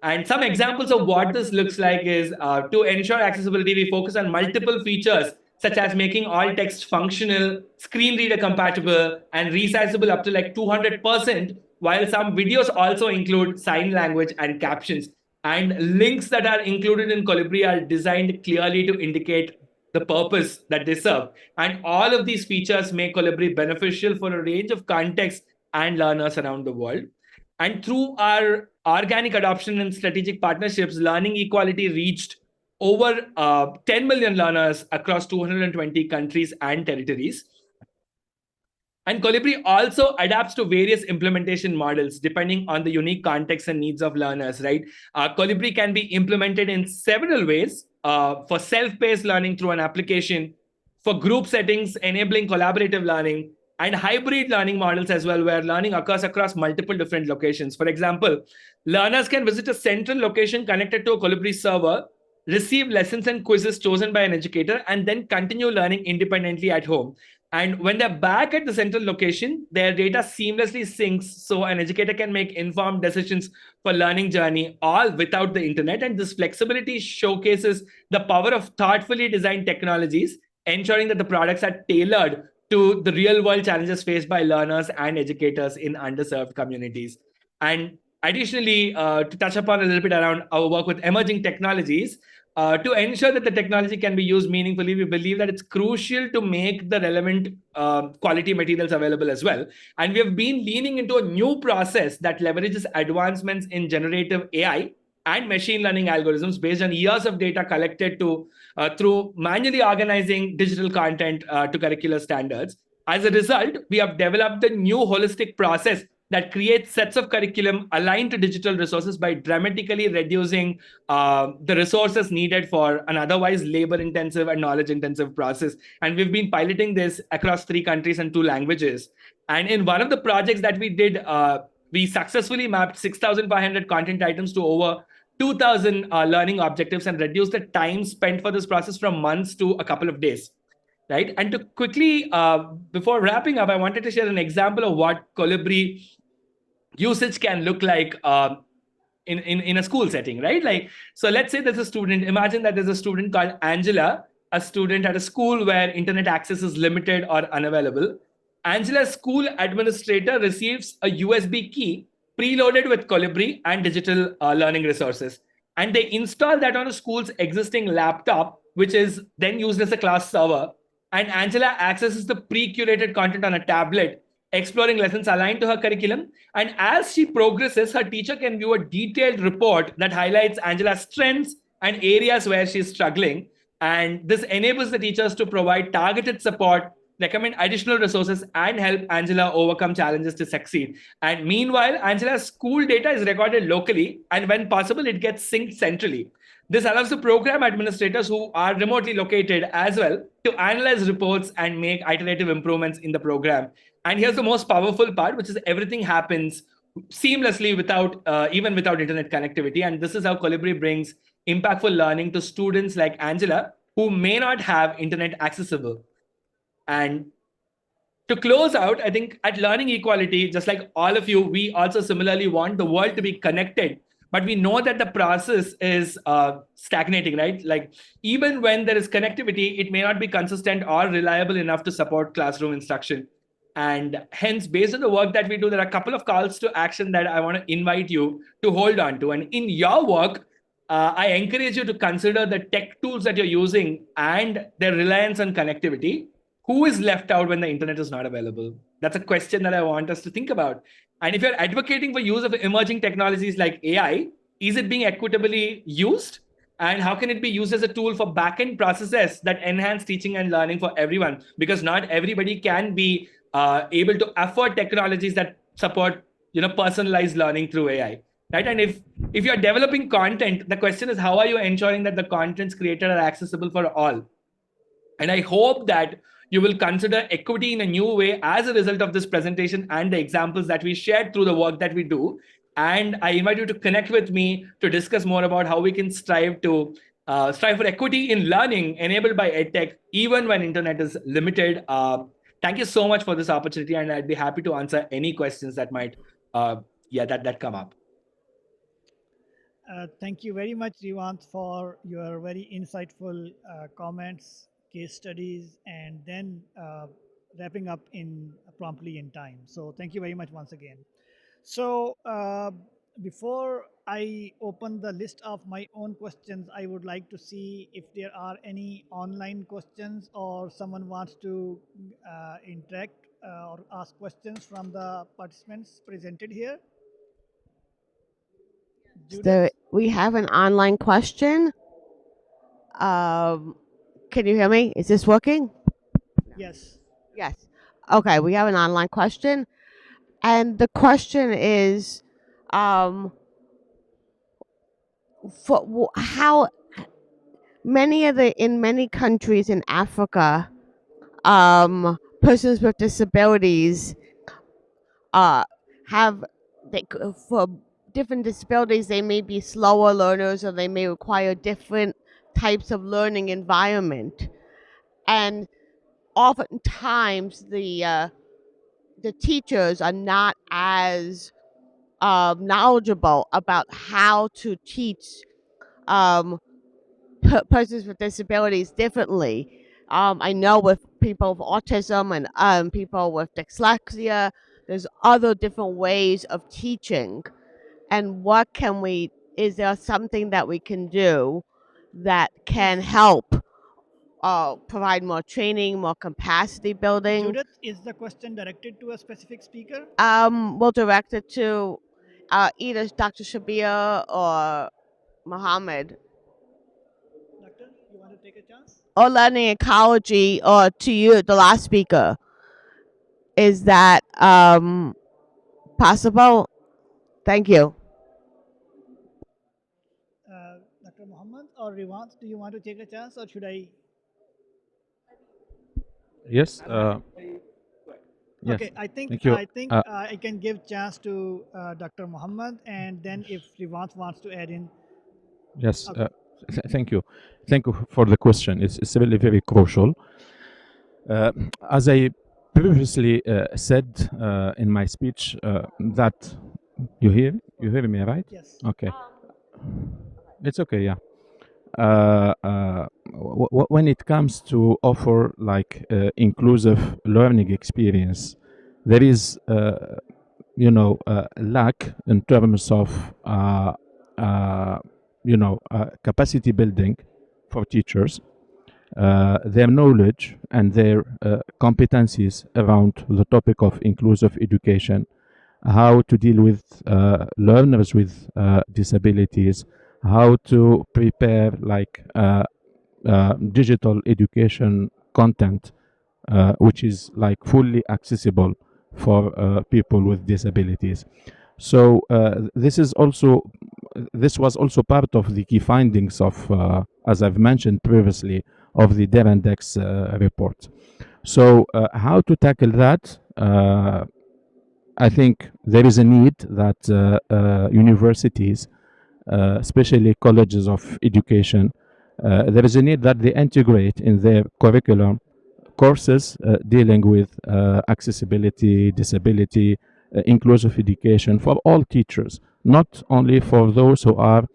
And some examples of what this looks like is to ensure accessibility, we focus on multiple features such as making all text functional, screen reader compatible, and resizable up to like 200%, while some videos also include sign language and captions. And links that are included in Colibri are designed clearly to indicate the purpose that they serve. And all of these features make Colibri beneficial for a range of contexts and learners around the world. And through our organic adoption and strategic partnerships, learning equality reached over 10 million learners across 220 countries and territories. And Colibri also adapts to various implementation models depending on the unique context and needs of learners, right? Colibri can be implemented in several ways for self-paced learning through an application, for group settings, enabling collaborative learning, and hybrid learning models as well, where learning occurs across multiple different locations. For example, learners can visit a central location connected to a Colibri server, receive lessons and quizzes chosen by an educator, and then continue learning independently at home. And when they're back at the central location, their data seamlessly syncs so an educator can make informed decisions for learning journey, all without the internet. And this flexibility showcases the power of thoughtfully designed technologies, ensuring that the products are tailored to the real world challenges faced by learners and educators in underserved communities. And additionally, to touch upon a little bit around our work with emerging technologies, to ensure that the technology can be used meaningfully, we believe that it's crucial to make the relevant quality materials available as well. And we have been leaning into a new process that leverages advancements in generative AI and machine learning algorithms based on years of data collected through manually organizing digital content to curricular standards. As a result, we have developed a new holistic process that creates sets of curriculum aligned to digital resources by dramatically reducing the resources needed for an otherwise labor-intensive and knowledge-intensive process. And we've been piloting this across 3 countries and 2 languages. And in one of the projects that we did, we successfully mapped 6,500 content items to over 2,000 learning objectives and reduced the time spent for this process from months to a couple of days. Right. And to quickly, before wrapping up, I wanted to share an example of what Colibri usage can look like in a school setting, right? Like, so let's say there's a student, imagine that there's a student called Angela, a student at a school where internet access is limited or unavailable. Angela's school administrator receives a USB key preloaded with Colibri and digital learning resources. And they install that on a school's existing laptop, which is then used as a class server. And Angela accesses the pre-curated content on a tablet, exploring lessons aligned to her curriculum. And as she progresses, her teacher can view a detailed report that highlights Angela's strengths and areas where she's struggling. And this enables the teachers to provide targeted support, recommend additional resources, and help Angela overcome challenges to succeed. And meanwhile, Angela's school data is recorded locally, and when possible, it gets synced centrally. This allows the program administrators who are remotely located as well to analyze reports and make iterative improvements in the program. And here's the most powerful part, which is everything happens seamlessly even without internet connectivity. And this is how Colibri brings impactful learning to students like Angela who may not have internet accessible. And to close out, I think at Learning Equality, just like all of you, we also similarly want the world to be connected. But we know that the process is stagnating, right? Like even when there is connectivity, it may not be consistent or reliable enough to support classroom instruction. And hence, based on the work that we do, there are a couple of calls to action that I want to invite you to hold on to. And in your work, I encourage you to consider the tech tools that you're using and their reliance on connectivity. Who is left out when the internet is not available? That's a question that I want us to think about. And if you're advocating for use of emerging technologies like AI, is it being equitably used? And how can it be used as a tool for back-end processes that enhance teaching and learning for everyone? Because not everybody can be able to afford technologies that support, personalized learning through AI. Right? And if you're developing content, the question is, how are you ensuring that the contents created are accessible for all? And I hope that you will consider equity in a new way as a result of this presentation and the examples that we shared through the work that we do. And I invite you to connect with me to discuss more about how we can strive for equity in learning enabled by edtech, even when internet is limited. Thank you so much for this opportunity, and I'd be happy to answer any questions that might, that come up. Thank you very much, Rivant, for your very insightful comments, case studies, and then wrapping up in promptly in time. So thank you very much once again. So before I open the list of my own questions, I would like to see if there are any online questions or someone wants to interact or ask questions from the participants presented here. So we have an online question. Can you hear me? Is this working? Yes. Yes. Okay, we have an online question. And the question is, how in many countries in Africa, persons with disabilities have for different disabilities, they may be slower learners or they may require different types of learning environment, and oftentimes the teachers are not as knowledgeable about how to teach um, persons with disabilities differently. I know with people with autism and people with dyslexia, there's other different ways of teaching. And is there something that we can do that can help provide more training, more capacity building? Judith, is the question directed to a specific speaker? We'll direct it to either Dr. Shabir or Mohammed. Doctor, you want to take a chance? Or learning ecology, or to you, the last speaker. Is that possible? Thank you. Dr. Muhammad or Rivant, do you want to take a chance or should I? Yes. Yes. Okay, I think Thank you. I can give chance to Dr. Muhammad, and then if Rivant wants to add in. Yes. Okay. Thank you. Thank you for the question. It's really very crucial. As I previously said in my speech, that you hear me, right? Yes. Okay. It's okay. Yeah. When it comes to offer like inclusive learning experience, there is lack in terms of capacity building for teachers, their knowledge and their competencies around the topic of inclusive education, how to deal with learners with disabilities, how to prepare like digital education content which is like fully accessible for people with disabilities. So this was also part of the key findings of, as I've mentioned previously, of the Derendex report. So how to tackle that? I think there is a need that universities, especially colleges of education, there is a need that they integrate in their curriculum courses dealing with accessibility, disability, inclusive education for all teachers, not only for those who are,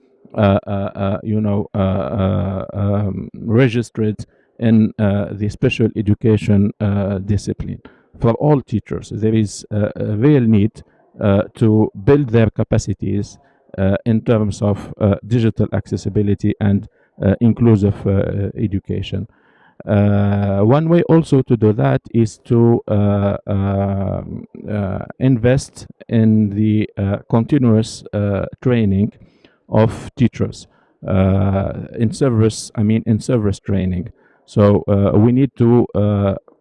registered in the special education discipline. For all teachers, there is a real need to build their capacities in terms of digital accessibility and inclusive education. One way also to do that is to invest in the continuous training of teachers in service training. So we need to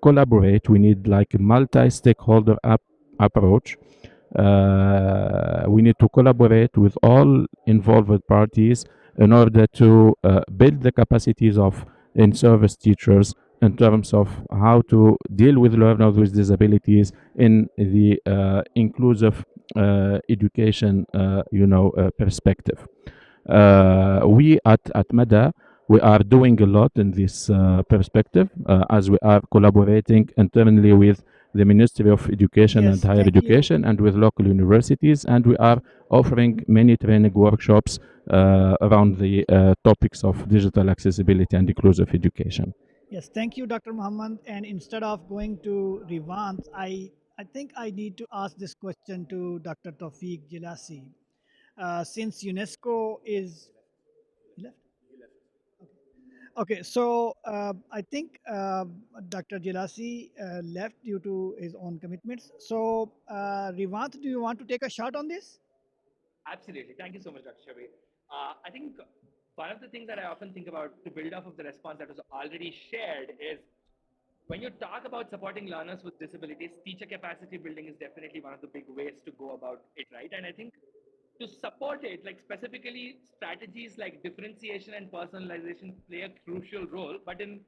collaborate. We need like a multi-stakeholder approach. We need to collaborate with all involved parties in order to build the capacities of in-service teachers in terms of how to deal with learners with disabilities in the inclusive education, perspective. We at MADA, we are doing a lot in this perspective, as we are collaborating internally with the Ministry of Education and Yes, Higher thank you. Education and with local universities, and we are offering many training workshops around the topics of digital accessibility and inclusive education. Yes, thank you, Dr. Muhammad. And instead of going to Rivant, I think I need to ask this question to Dr. Tawfiq Jilasi. Since UNESCO is left? Okay, so I think Dr. Jilasi left due to his own commitments. So, Rivant, do you want to take a shot on this? Absolutely. Thank you so much, Dr. Shabir. I think one of the things that I often think about to build off of the response that was already shared is when you talk about supporting learners with disabilities, teacher capacity building is definitely one of the big ways to go about it, right? And I think to support it, like specifically strategies like differentiation and personalization play a crucial role. But in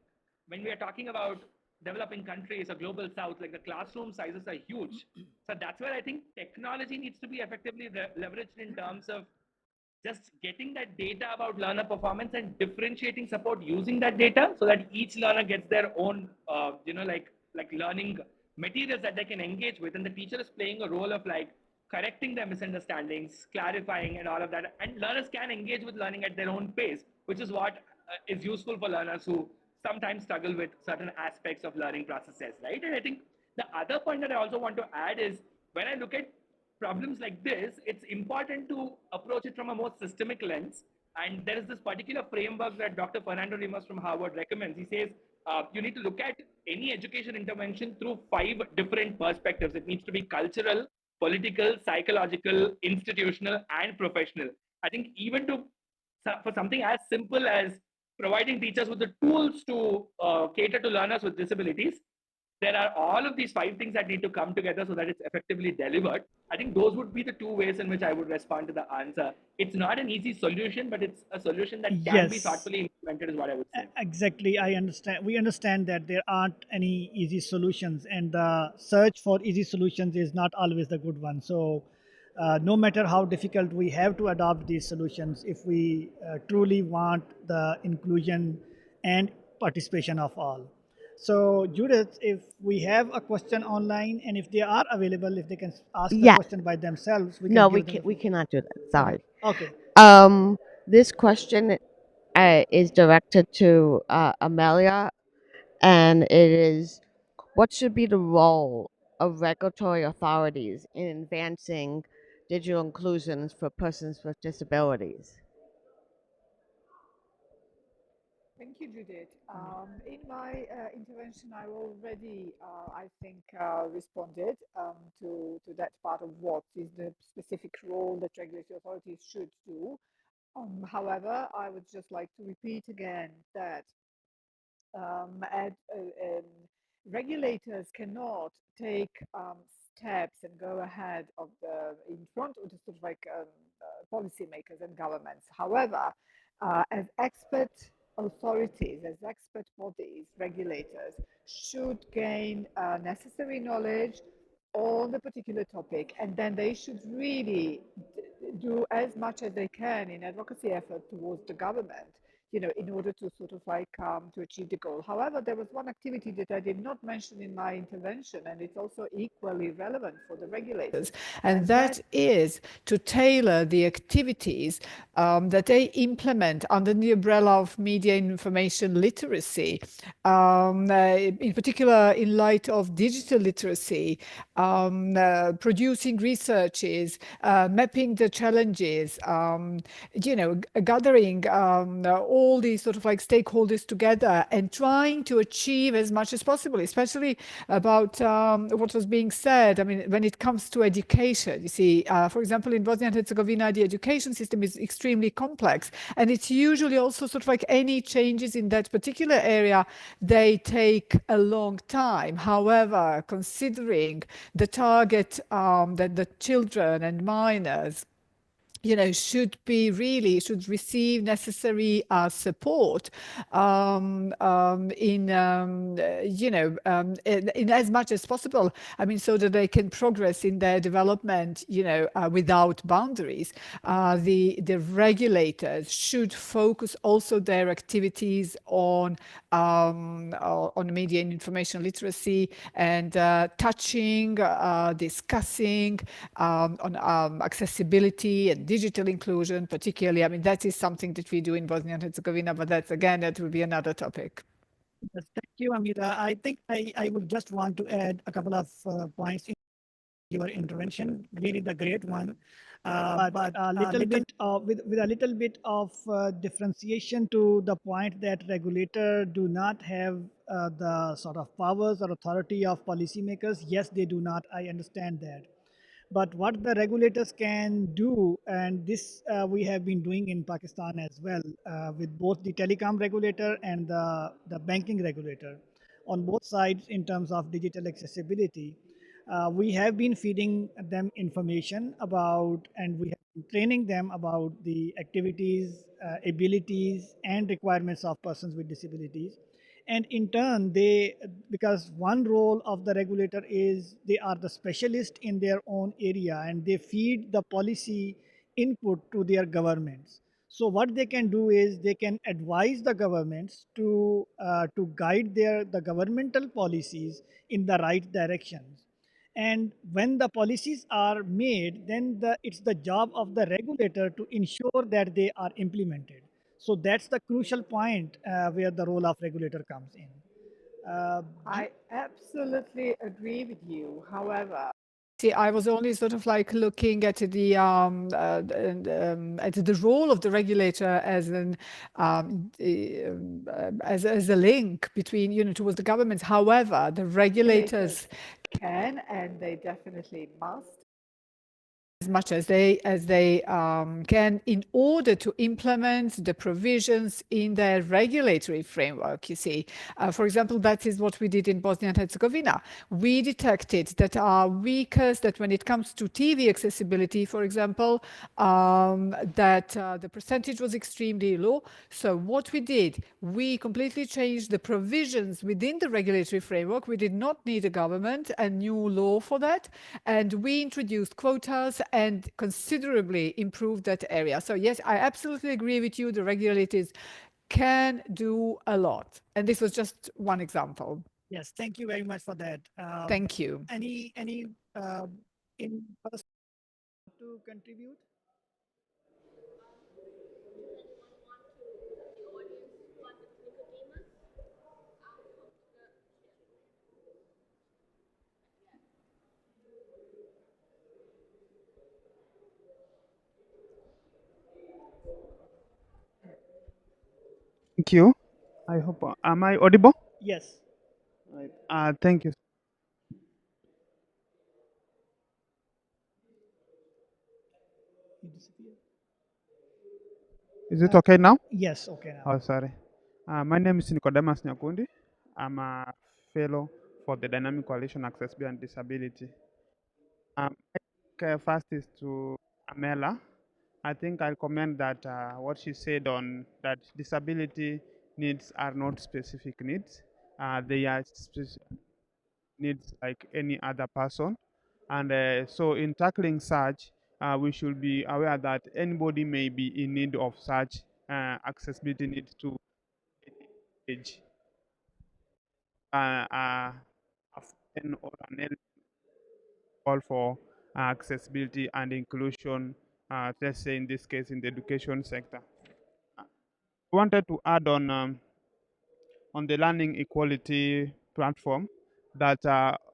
when we are talking about developing countries or global south, like the classroom sizes are huge. So that's where I think technology needs to be effectively leveraged in terms of just getting that data about learner performance and differentiating support using that data so that each learner gets their own like learning materials that they can engage with, and the teacher is playing a role of like correcting their misunderstandings, clarifying, and all of that, and learners can engage with learning at their own pace, which is what is useful for learners who sometimes struggle with certain aspects of learning processes, right? And I think the other point that I also want to add is when I look at problems like this, it's important to approach it from a more systemic lens. And there is this particular framework that Dr. Fernando Rimas from Harvard recommends. He says you need to look at any education intervention through 5 different perspectives. It needs to be cultural, political, psychological, institutional, and professional. I think even to for something as simple as providing teachers with the tools to cater to learners with disabilities, there are all of these 5 things that need to come together so that it's effectively delivered. I think those would be the 2 ways in which I would respond to the answer. It's not an easy solution, but it's a solution that can be Yes, thoughtfully implemented, is what I would say. exactly. I understand. We understand that there aren't any easy solutions, and the search for easy solutions is not always the good one. So, no matter how difficult, we have to adopt these solutions if we truly want the inclusion and participation of all. So, Judith, if we have a question online and if they are available, if they can ask the Yeah. question by themselves, we can No, give them. we cannot do that. Okay. Sorry. Okay. This question is directed to Amelia, and it is, what should be the role of regulatory authorities in advancing digital inclusions for persons with disabilities? Thank you, Judith. In my intervention, I already, I think, responded to that part of what is the specific role that regulatory authorities should do. However, I would just like to repeat again that um, ad, uh, um, regulators cannot take steps and go ahead of the in front of the sort of like policymakers and governments. However, as expert authorities, as expert bodies, regulators should gain necessary knowledge on the particular topic, and then they should really do as much as they can in advocacy effort towards the government, in order to sort of like to achieve the goal. However, there was one activity that I did not mention in my intervention, and it's also equally relevant for the regulators, and that is to tailor the activities that they implement under the umbrella of media and information literacy, in particular in light of digital literacy, producing researches, mapping the challenges, gathering all these sort of like stakeholders together and trying to achieve as much as possible, especially about what was being said. I mean, when it comes to education, you see, for example, in Bosnia and Herzegovina, the education system is extremely complex, and it's usually also sort of like any changes in that particular area, they take a long time. However, considering the target that the children and minors should receive necessary support in as much as possible. I mean, so that they can progress in their development, without boundaries. The regulators should focus also their activities on media and information literacy and touching, discussing on accessibility and digital inclusion, particularly. I mean, that is something that we do in Bosnia and Herzegovina, but that will be another topic. Yes, thank you, Amita. I think I would just want to add a couple of points in your intervention. Really, the great one, but a little bit with a little bit of differentiation to the point that regulator do not have the sort of powers or authority of policymakers. Yes, they do not. I understand that. But what the regulators can do, and this we have been doing in Pakistan as well, with both the telecom regulator and the banking regulator, on both sides in terms of digital accessibility. We have been feeding them information about, and we have been training them about the activities, abilities, and requirements of persons with disabilities. And in turn, because one role of the regulator is they are the specialist in their own area and they feed the policy input to their governments. So what they can do is they can advise the governments to guide the governmental policies in the right directions. And when the policies are made, then it's the job of the regulator to ensure that they are implemented. So that's the crucial point where the role of regulator comes in. I absolutely agree with you. However, see, I was only sort of like looking at the role of the regulator as as a link between, towards the governments. However, the regulators can, and they definitely must, as much as they can, in order to implement the provisions in their regulatory framework. You see, for example, that is what we did in Bosnia and Herzegovina. We detected that that when it comes to TV accessibility, for example, that the percentage was extremely low. So what we did, we completely changed the provisions within the regulatory framework. We did not need a government, a new law for that, and we introduced quotas and considerably improved that area. So yes, I absolutely agree with you. The regulators can do a lot. And this was just one example. Yes, thank you very much for that. Thank you. Any in to contribute? Thank you. I hope, am I audible? Yes. Right. Thank you. You disappear. Is it okay now? Yes. Okay. Now. Oh, sorry. My name is Nicodemus Nyakundi. I'm a fellow for the Dynamic Coalition Accessibility and Disability. I think first is to Amela. I think I'll comment that what she said on that disability needs are not specific needs. They are needs like any other person. And so, in tackling such, we should be aware that anybody may be in need of such accessibility needs to age. A friend or an elder call for accessibility and inclusion, let's say in this case in the education sector. I wanted to add on the learning equality platform that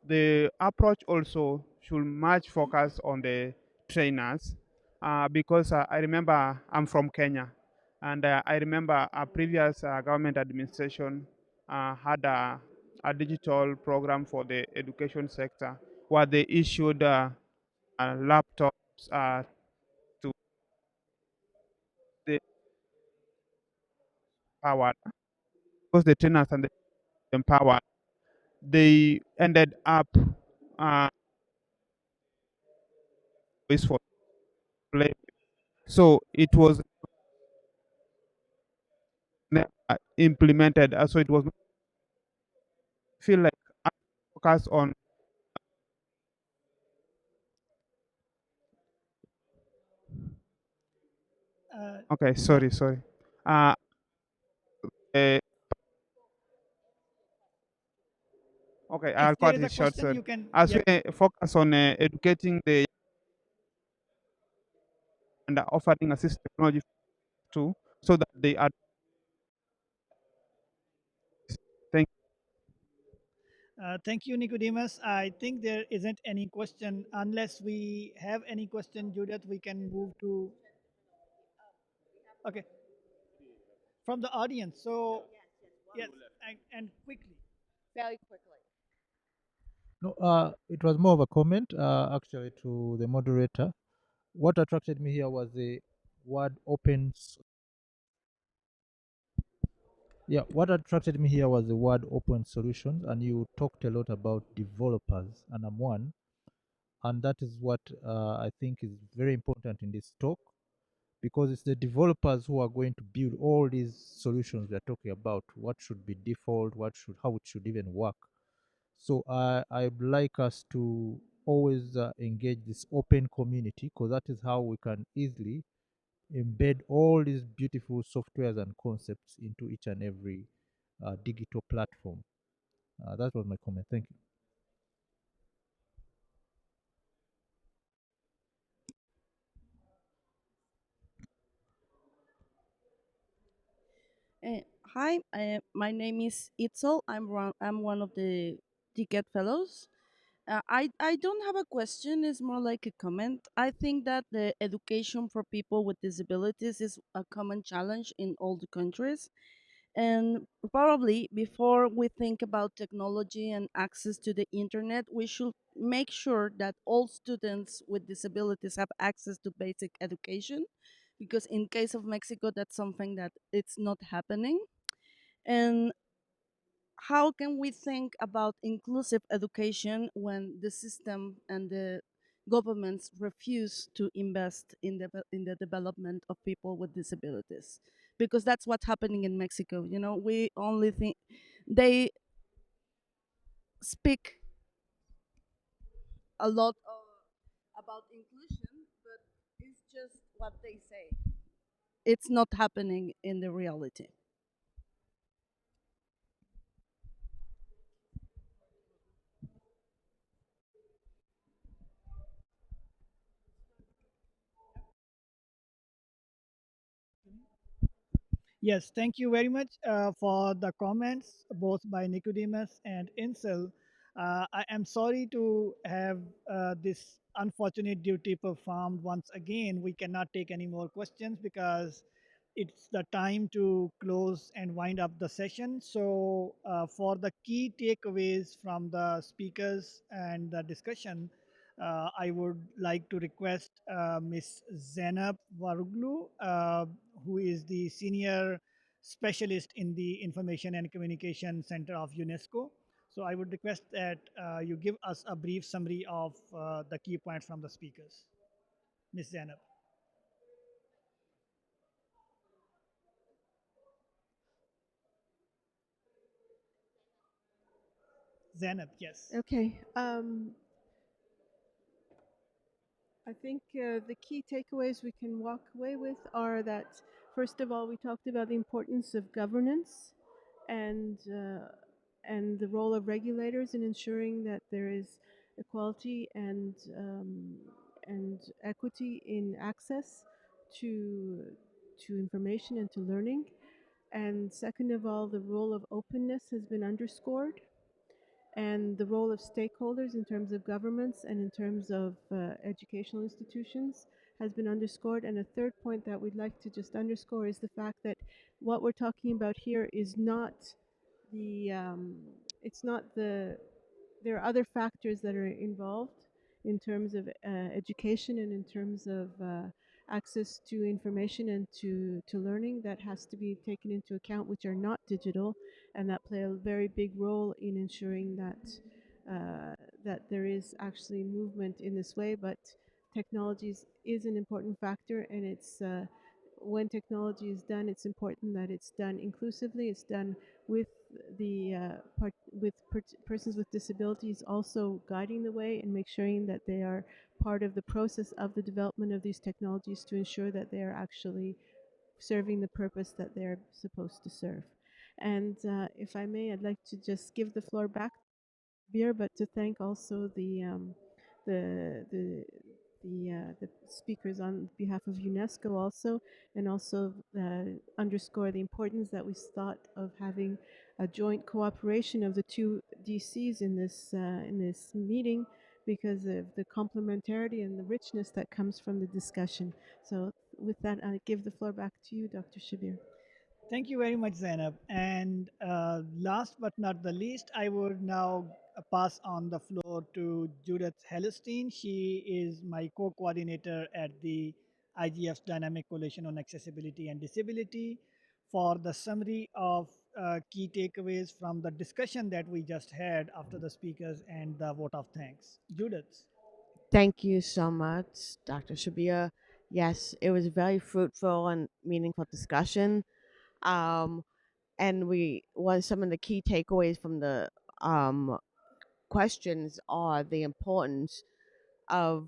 the approach also should much focus on the trainers because I remember I'm from Kenya and I remember a previous government administration had a digital program for the education sector where they issued laptops to the powered because the trainers and the empowered they ended up uh, ways for play. So it was implemented. So it was feel like I focus on. Okay, Yeah, sorry. Uh, uh, okay, if I'll there cut is a it short. question, Sorry. you can. As Yeah, we focus on educating the and offering assistive technology too, so that they are. Thank. thank you, Nicodemus. I think there isn't any question. Unless we have any question, Judith, we can move to. Okay, from the audience. So, yes, and quickly. Very quickly. No, it was more of a comment, actually, to the moderator. What attracted me here was the word open. Yeah, what attracted me here was the word open solutions, and you talked a lot about developers, and I'm one, and that is what I think is very important in this talk, because it's the developers who are going to build all these solutions we are talking about. What should be default? How it should even work? So I'd like us to always engage this open community, because that is how we can easily embed all these beautiful softwares and concepts into each and every digital platform. That was my comment. Thank you. Hi, my name is Itzel. I'm one of the DCAD fellows. I don't have a question. It's more like a comment. I think that the education for people with disabilities is a common challenge in all the countries. And probably before we think about technology and access to the internet, we should make sure that all students with disabilities have access to basic education, because in case of Mexico, that's something that it's not happening. And how can we think about inclusive education when the system and the governments refuse to invest in the development of people with disabilities? Because that's what's happening in Mexico. You know, we only think they speak a lot about inclusion, but it's just what they say. It's not happening in the reality. Yes, thank you very much for the comments, both by Nicodemus and Insel. I am sorry to have this unfortunate duty performed once again. We cannot take any more questions because it's the time to close and wind up the session. So, for the key takeaways from the speakers and the discussion, I would like to request Ms. Zainab Varuglu, who is the senior specialist in the Information and Communication Center of UNESCO. So I would request that you give us a brief summary of the key points from the speakers. Ms. Zainab. Zainab, yes. Okay. I think the key takeaways we can walk away with are that, first of all, we talked about the importance of governance and the role of regulators in ensuring that there is equality and equity in access to information and to learning. And second of all, the role of openness has been underscored, and the role of stakeholders in terms of governments and in terms of educational institutions has been underscored. And a third point that we'd like to just underscore is the fact that what we're talking about here is not it's not there are other factors that are involved in terms of education and in terms of access to information and to learning that has to be taken into account, which are not digital and that play a very big role in ensuring that that there is actually movement in this way. But technologies is an important factor, and it's when technology is done, it's important that it's done inclusively. It's done with the persons with disabilities also guiding the way and make sure that they are part of the process of the development of these technologies to ensure that they are actually serving the purpose that they're supposed to serve. And if I may, I'd like to just give the floor back Beer, but to thank also the the the speakers on behalf of UNESCO also, and also underscore the importance that we thought of having a joint cooperation of the two DCs in this meeting because of the complementarity and the richness that comes from the discussion. So with that, I give the floor back to you, Dr. Shabir. Thank you very much, Zainab. And last but not the least, I would now pass on the floor to Judith Hellestein. She is my co-coordinator at the IGF's Dynamic Coalition on Accessibility and Disability for the summary of key takeaways from the discussion that we just had after the speakers and the vote of thanks. Judith. Thank you so much, Dr. Shabir. Yes, it was a very fruitful and meaningful discussion. Um, and some of the key takeaways from the um, questions are the importance of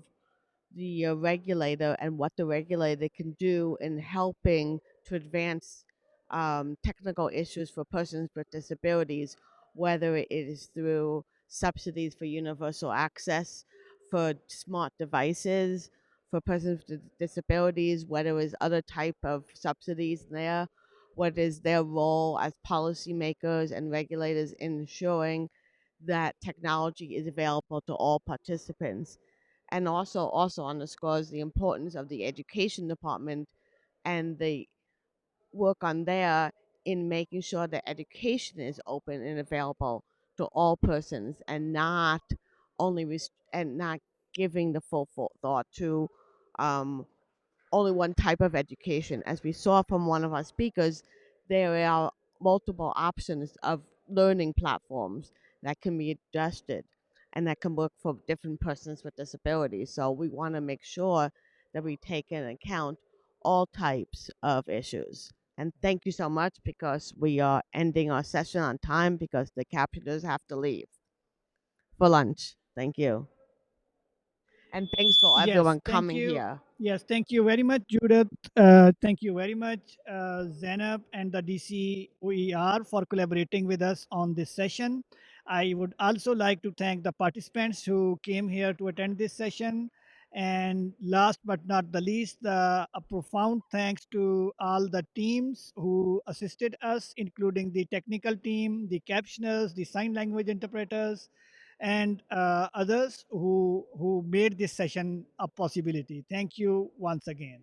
the regulator and what the regulator can do in helping to advance technical issues for persons with disabilities, whether it is through subsidies for universal access, for smart devices, for persons with disabilities, whether it's other type of subsidies there, what is their role as policymakers and regulators in ensuring that technology is available to all participants, and also underscores the importance of the education department and the work on there in making sure that education is open and available to all persons and not and not giving the full thought to um, only one type of education. As we saw from one of our speakers, there are multiple options of learning platforms that can be adjusted and that can work for different persons with disabilities. So we want to make sure that we take into account all types of issues. And thank you so much because we are ending our session on time because the captioners have to leave for lunch. Thank you. And thanks for Yes, everyone thank coming you. here. Yes, thank you very much, Judith. Thank you very much, Zainab and the DC-OER for collaborating with us on this session. I would also like to thank the participants who came here to attend this session. And last but not the least, a profound thanks to all the teams who assisted us, including the technical team, the captioners, the sign language interpreters, and others who made this session a possibility. Thank you once again.